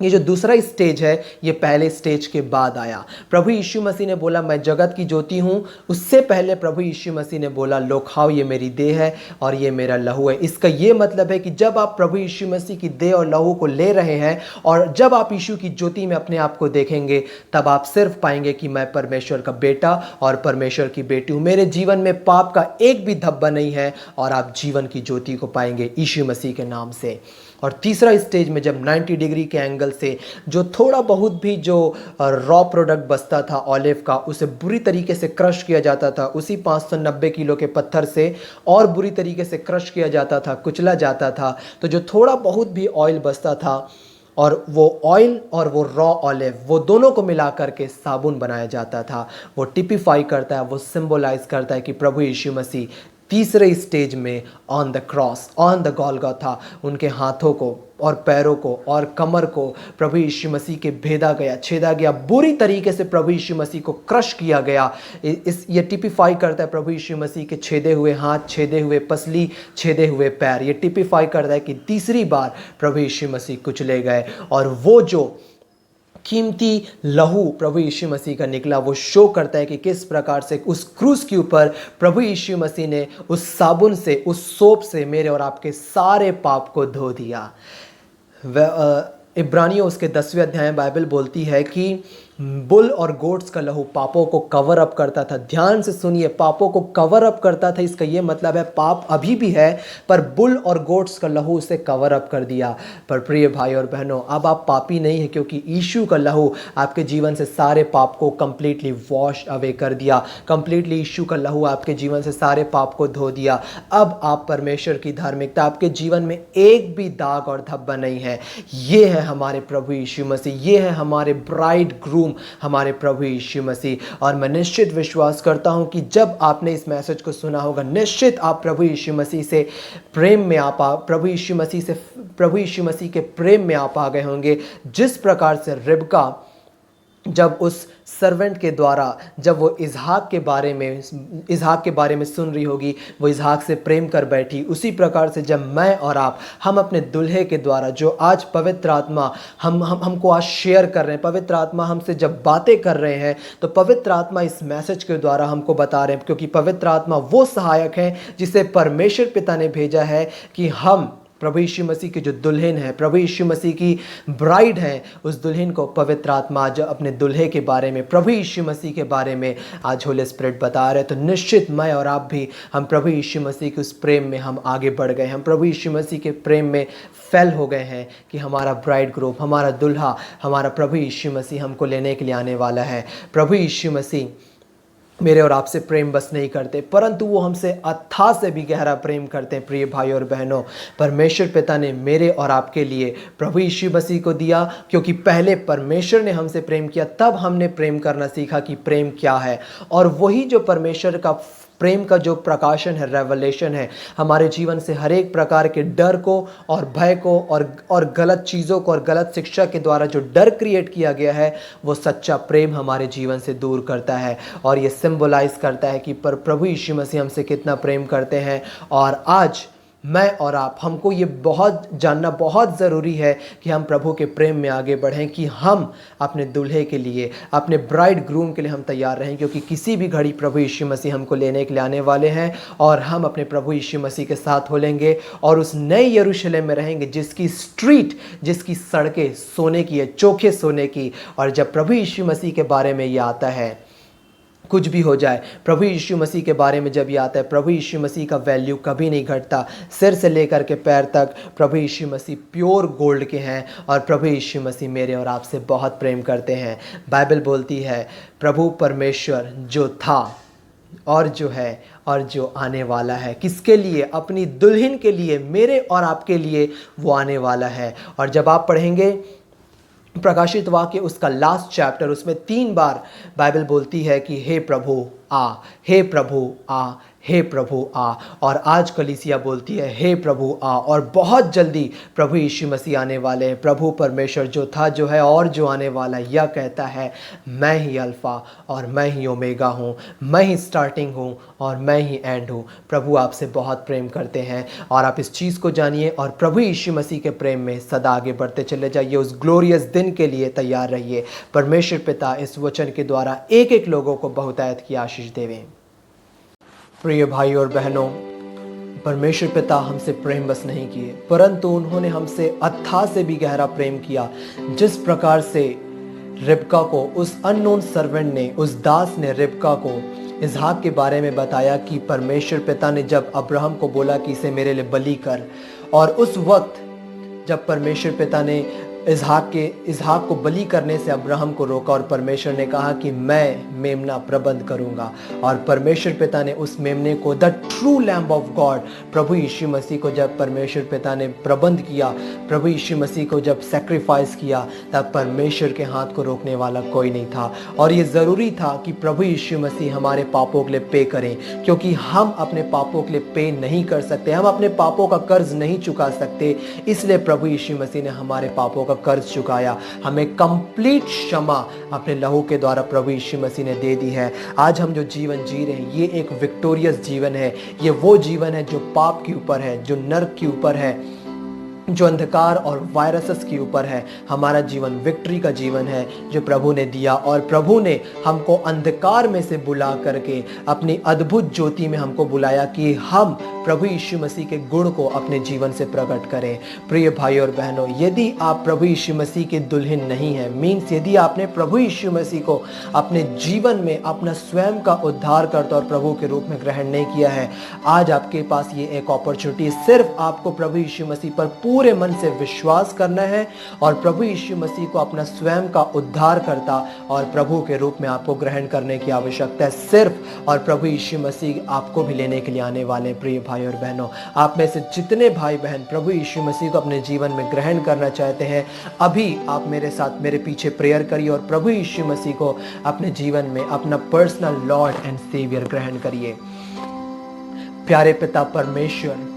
ये जो दूसरा स्टेज है, ये पहले स्टेज के बाद आया। प्रभु यीशु मसीह ने बोला, मैं जगत की ज्योति हूँ। उससे पहले प्रभु यीशु मसीह ने बोला, लो खाओ, ये मेरी देह है और ये मेरा लहू है। इसका ये मतलब है कि जब आप प्रभु यीशु मसीह की देह और लहू को ले रहे हैं और जब आप यीशु की ज्योति में अपने आप को देखेंगे, तब आप सिर्फ पाएंगे कि मैं परमेश्वर का बेटा और परमेश्वर की बेटी हूँ। मेरे जीवन में पाप का एक भी धब्बा नहीं है और आप जीवन की ज्योति को पाएंगे यीशु मसीह के नाम से। और तीसरा स्टेज में जब 90 डिग्री के एंगल से जो थोड़ा बहुत भी जो रॉ प्रोडक्ट बचता था ऑलिव का, उसे बुरी तरीके से क्रश किया जाता था, उसी 590 किलो के पत्थर से और बुरी तरीके से क्रश किया जाता था, कुचला जाता था। तो जो थोड़ा बहुत भी ऑयल बचता था, और वो ऑयल और वो रॉ ऑलिव, वो दोनों को मिला करके साबुन बनाया जाता था। वो टिपिफाई करता है, वो सिंबलाइज करता है कि प्रभु यीशु मसीह तीसरे स्टेज में on the cross, on the Golgotha, उनके हाथों को और पैरों को और कमर को प्रभु यीशु मसीह के भेदा गया, छेदा गया, बुरी तरीके से प्रभु यीशु मसीह को क्रश किया गया। ये टिपिफाई करता है प्रभु यीशु मसीह के छेदे हुए हाथ, छेदे हुए पसली, छेदे हुए पैर। ये टिपिफाई करता है कि तीसरी बार प्रभु यीशु मसीह कुचले गए और वो जो कीमती लहू प्रभु यीशु मसीह का निकला, वो शो करता है कि किस प्रकार से उस क्रूस के ऊपर प्रभु यीशु मसीह ने उस साबुन से, उस सोप से मेरे और आपके सारे पाप को धो दिया। इब्रानियों उसके 10वें अध्याय में बाइबल बोलती है कि बुल और गोट्स का लहू पापों को कवर अप करता था। ध्यान से सुनिए, पापों को कवर अप करता था, इसका ये मतलब है पाप अभी भी है, पर बुल और गोट्स का लहू उसे कवर अप कर दिया। पर प्रिय भाई और बहनों, अब आप पापी नहीं है, क्योंकि यीशु का लहू आपके जीवन से सारे पाप को कंप्लीटली वॉश अवे कर दिया। कंप्लीटली यीशु का लहू आपके जीवन से सारे पाप को धो दिया। अब आप परमेश्वर की धार्मिकता, आपके जीवन में एक भी दाग और धब्बा नहीं है। ये है हमारे प्रभु यीशु मसीह, ये है हमारे ब्राइड ग्रूम, हमारे प्रभु यीशु मसीह। और मैं निश्चित विश्वास करता हूं कि जब आपने इस मैसेज को सुना होगा, निश्चित आप प्रभु यीशु मसीह से प्रेम में प्रभु यीशु मसीह के प्रेम में आप आ गए होंगे। जिस प्रकार से रिबका जब उस सर्वेंट के द्वारा, जब वो इसहाक के बारे में सुन रही होगी, वो इसहाक से प्रेम कर बैठी, उसी प्रकार से जब मैं और आप, हम अपने दुल्हे के द्वारा, जो आज पवित्र आत्मा हमको आज शेयर कर रहे हैं, पवित्र आत्मा हमसे जब बातें कर रहे हैं, तो पवित्र आत्मा इस मैसेज के द्वारा हमको बता रहे हैं, क्योंकि पवित्र आत्मा वो सहायक है जिसे परमेश्वर पिता ने भेजा है कि हम प्रभु यीशु मसीह की जो दुल्हन है, प्रभु यीशु मसीह की ब्राइड है, उस दुल्हन को पवित्र आत्मा आज अपने दुल्हे के बारे में, प्रभु यीशु मसीह के बारे में आज होली स्पिरिट बता रहे हैं। तो निश्चित मैं और आप भी, हम प्रभु यीशु मसीह के उस प्रेम में हम आगे बढ़ गए, हम प्रभु यीशु मसीह के प्रेम में फेल हो गए हैं कि हमारा ब्राइड ग्रुप, हमारा दुल्हा, हमारा प्रभु यीशु मसीह हमको लेने के लिए आने वाला है। प्रभु यीशु मसीह मेरे और आपसे प्रेम बस नहीं करते, परंतु वो हमसे अथाह से भी गहरा प्रेम करते हैं। प्रिय भाई और बहनों, परमेश्वर पिता ने मेरे और आपके लिए प्रभु यीशु मसीह को दिया, क्योंकि पहले परमेश्वर ने हमसे प्रेम किया, तब हमने प्रेम करना सीखा कि प्रेम क्या है। और वही जो परमेश्वर का प्रेम का जो प्रकाशन है, रेवलेशन है, हमारे जीवन से हर एक प्रकार के डर को और भय को और गलत चीज़ों को और गलत शिक्षा के द्वारा जो डर क्रिएट किया गया है, वो सच्चा प्रेम हमारे जीवन से दूर करता है। और ये सिंबलाइज करता है कि प्रभु यीशु मसीह हमसे कितना प्रेम करते हैं। और आज मैं और आप, हमको ये बहुत जानना बहुत ज़रूरी है कि हम प्रभु के प्रेम में आगे बढ़ें, कि हम अपने दूल्हे के लिए, अपने ब्राइड ग्रूम के लिए हम तैयार रहें, क्योंकि किसी भी घड़ी प्रभु यीशु मसीह हमको लेने के लिए आने वाले हैं और हम अपने प्रभु यीशु मसीह के साथ हो लेंगे और उस नए यरूशलेम में रहेंगे जिसकी स्ट्रीट, जिसकी सड़कें सोने की है, चोखे सोने की। और जब प्रभु यीशु मसीह के बारे में ये आता है, कुछ भी हो जाए, प्रभु यीशु मसीह के बारे में जब ये आता है, प्रभु यीशु मसीह का वैल्यू कभी नहीं घटता। सिर से लेकर के पैर तक प्रभु यीशु मसीह प्योर गोल्ड के हैं और प्रभु यीशु मसीह मेरे और आपसे बहुत प्रेम करते हैं। बाइबल बोलती है प्रभु परमेश्वर जो था और जो है और जो आने वाला है, किसके लिए? अपनी दुल्हन के लिए, मेरे और आपके लिए वो आने वाला है। और जब आप पढ़ेंगे प्रकाशित वाक्य उसका लास्ट चैप्टर, उसमें 3 बार बाइबल बोलती है कि हे प्रभु आ, हे प्रभु आ, हे प्रभु आ। और आज कलीसिया बोलती है हे प्रभु आ। और बहुत जल्दी प्रभु यीशु मसीह आने वाले हैं। प्रभु परमेश्वर जो था, जो है और जो आने वाला, यह कहता है मैं ही अल्फ़ा और मैं ही ओमेगा हूँ, मैं ही स्टार्टिंग हूँ और मैं ही एंड हूँ। प्रभु आपसे बहुत प्रेम करते हैं और आप इस चीज़ को जानिए और प्रभु यीशु मसीह के प्रेम में सदा आगे बढ़ते चले जाइए। उस ग्लोरियस दिन के लिए तैयार रहिए। परमेश्वर पिता इस वचन के द्वारा एक एक लोगों को बहुतायत की आशीष देवें। प्रिय भाई और बहनों, परमेश्वर पिता हमसे प्रेम बस नहीं किए, परंतु उन्होंने हमसे अथाह से भी गहरा प्रेम किया। जिस प्रकार से रिबका को, उस अननोन सर्वेंट ने, उस दास ने रिबका को इसहाक के बारे में बताया कि परमेश्वर पिता ने जब अब्राहम को बोला कि इसे मेरे लिए बलि कर, और उस वक्त जब परमेश्वर पिता ने इसहाक को बलि करने से अब्राहम को रोका और परमेश्वर ने कहा कि मैं मेमना प्रबंध करूंगा, और परमेश्वर पिता ने उस मेमने को, the true lamb of God, प्रभु यीशु मसीह को जब परमेश्वर पिता ने प्रबंध किया, प्रभु यीशु मसीह को जब सैक्रिफाइस किया, तब परमेश्वर के हाथ को रोकने वाला कोई नहीं था। और ये ज़रूरी था कि प्रभु यीशु मसीह हमारे पापों के लिए पे करें, क्योंकि हम अपने पापों के लिए पे नहीं कर सकते, हम अपने पापों का कर्ज नहीं चुका सकते। इसलिए प्रभु यीशु मसीह ने हमारे पापों का कर्ज चुकाया, हमें कंप्लीट क्षमा अपने लहू के द्वारा प्रभु यीशु मसीह ने दे दी है। आज हम जो जीवन जी रहे हैं, ये एक विक्टोरियस जीवन है। ये वो जीवन है जो पाप के ऊपर है, जो नर्क के ऊपर है, जो अंधकार और वायरसेस के ऊपर है। हमारा जीवन विक्ट्री का जीवन है जो प्रभु ने दिया, और प्रभु ने हमको अंधकार में से बुला करके अपनी अद्भुत ज्योति में हमको बुलाया कि हम प्रभु यीशु मसीह के गुण को अपने जीवन से प्रकट करें। प्रिय भाई और बहनों, यदि आप प्रभु यीशु मसीह के दुल्हन नहीं हैं, मीन्स यदि आपने प्रभु यीशु मसीह को अपने जीवन में अपना स्वयं का उद्धारकर्ता और प्रभु के रूप में ग्रहण नहीं किया है, आज आपके पास ये एक अपॉर्चुनिटी है। सिर्फ आपको प्रभु यीशु मसीह पर पूरे मन से विश्वास करना है और प्रभु यीशु मसीह को अपना स्वयं का उद्धारकर्ता और प्रभु के रूप में आपको ग्रहण करने की आवश्यकता है सिर्फ। और प्रभु यीशु मसीह आपको भी लेने के लिए आने वाले। प्रिय भाई और बहनों, आप में से जितने भाई बहन प्रभु यीशु मसीह को अपने जीवन में ग्रहण करना चाहते हैं, अभी आप मेरे साथ मेरे पीछे प्रेयर करिए और प्रभु यीशु मसीह को अपने जीवन में अपना पर्सनल लॉर्ड एंड सेवियर ग्रहण करिए। प्यारे पिता परमेश्वर,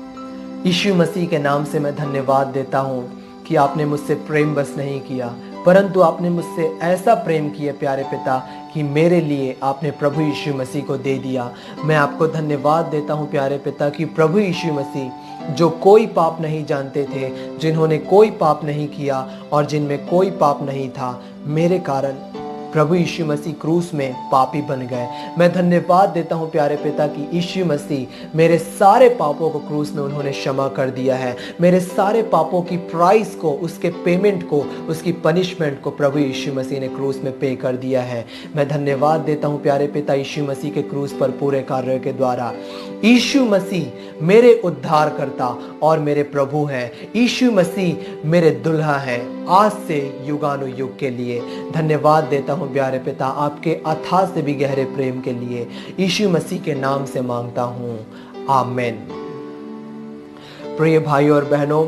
यीशु मसीह के नाम से मैं धन्यवाद देता हूँ कि आपने मुझसे प्रेम बस नहीं किया, परंतु आपने मुझसे ऐसा प्रेम किया प्यारे पिता कि मेरे लिए आपने प्रभु यीशु मसीह को दे दिया। मैं आपको धन्यवाद देता हूँ प्यारे पिता कि प्रभु यीशु मसीह जो कोई पाप नहीं जानते थे, जिन्होंने कोई पाप नहीं किया और जिनमें कोई पाप नहीं था, मेरे कारण प्रभु यीशु मसीह क्रूस में पापी बन गए। मैं धन्यवाद देता हूँ प्यारे पिता कि यीशु मसीह मेरे सारे पापों को क्रूस में उन्होंने क्षमा कर दिया है। मेरे सारे पापों की प्राइस को, उसके पेमेंट को, उसकी पनिशमेंट को प्रभु यीशु मसीह ने क्रूस में पे कर दिया है। मैं धन्यवाद देता हूँ प्यारे पिता यीशु मसीह के क्रूस पर पूरे कार्य के द्वारा। यीशु मसीह मेरे उद्धारकर्ता और मेरे प्रभु हैं। यीशु मसीह मेरे दुल्हा हैं आज से युगानुयुग के लिए। धन्यवाद देता हूँ प्यारे पिता आपके अथाह से भी गहरे प्रेम के लिए। यीशु मसीह के नाम से मांगता हूँ, आमीन। प्रिय भाई और बहनों,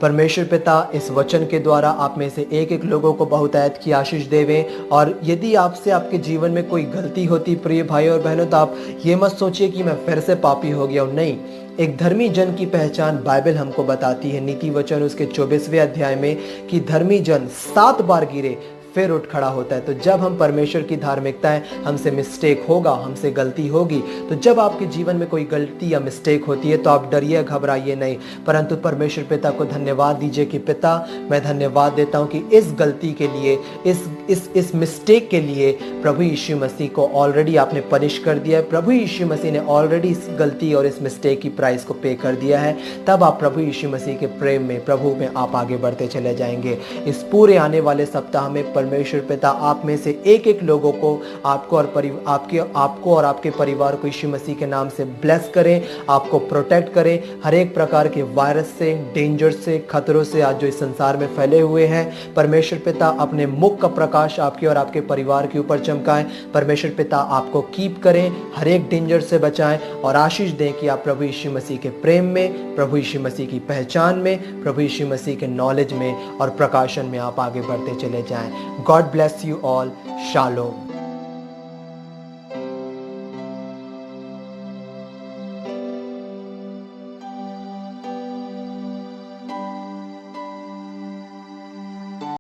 परमेश्वर पिता इस वचन के द्वारा आप में से एक एक लोगों को बहुतायत की आशीष देवें। और यदि आपसे आपके जीवन में कोई गलती होती प्रिय भाई और बहनों, तो आप ये मत सोचिए कि मैं फिर से पापी हो गया हूँ। नहीं, एक धर्मी जन की पहचान बाइबल हमको बताती है, नीति वचन उसके 24वें अध्याय में, कि धर्मी जन 7 बार गिरे फिर उठ खड़ा होता है। तो जब हम परमेश्वर की धार्मिकता है, हमसे मिस्टेक होगा, हमसे गलती होगी, तो जब आपके जीवन में कोई गलती या मिस्टेक होती है तो आप डरिए, घबराइए नहीं, परंतु परमेश्वर पिता को धन्यवाद दीजिए कि पिता, मैं धन्यवाद देता हूं कि इस गलती के लिए, इस मिस्टेक के लिए प्रभु यीशु मसीह को ऑलरेडी आपने पनिश कर दिया है। प्रभु यीशु मसीह ने ऑलरेडी इस गलती और इस मिस्टेक की प्राइस को पे कर दिया है। तब आप प्रभु यीशु मसीह के प्रेम में, प्रभु में आप आगे बढ़ते चले जाएंगे। इस पूरे आने वाले सप्ताह में परमेश्वर पिता आप में से एक एक लोगों को, आपको और आपके परिवार को यीशु मसीह के नाम से ब्लेस करें, आपको प्रोटेक्ट करें हर एक प्रकार के वायरस से, डेंजर से, खतरों से आज जो इस संसार में फैले हुए हैं। परमेश्वर पिता अपने मुख का प्रकाश आपके और आपके परिवार के ऊपर चमकाएं। परमेश्वर पिता आपको कीप करें, हर एक डेंजर से बचाएं और आशीष दें कि आप प्रभु यीशु मसीह के प्रेम में, प्रभु यीशु मसीह की पहचान में, प्रभु यीशु मसीह के नॉलेज में और प्रकाशन में आप आगे बढ़ते चले जाएं। God bless you all. Shalom.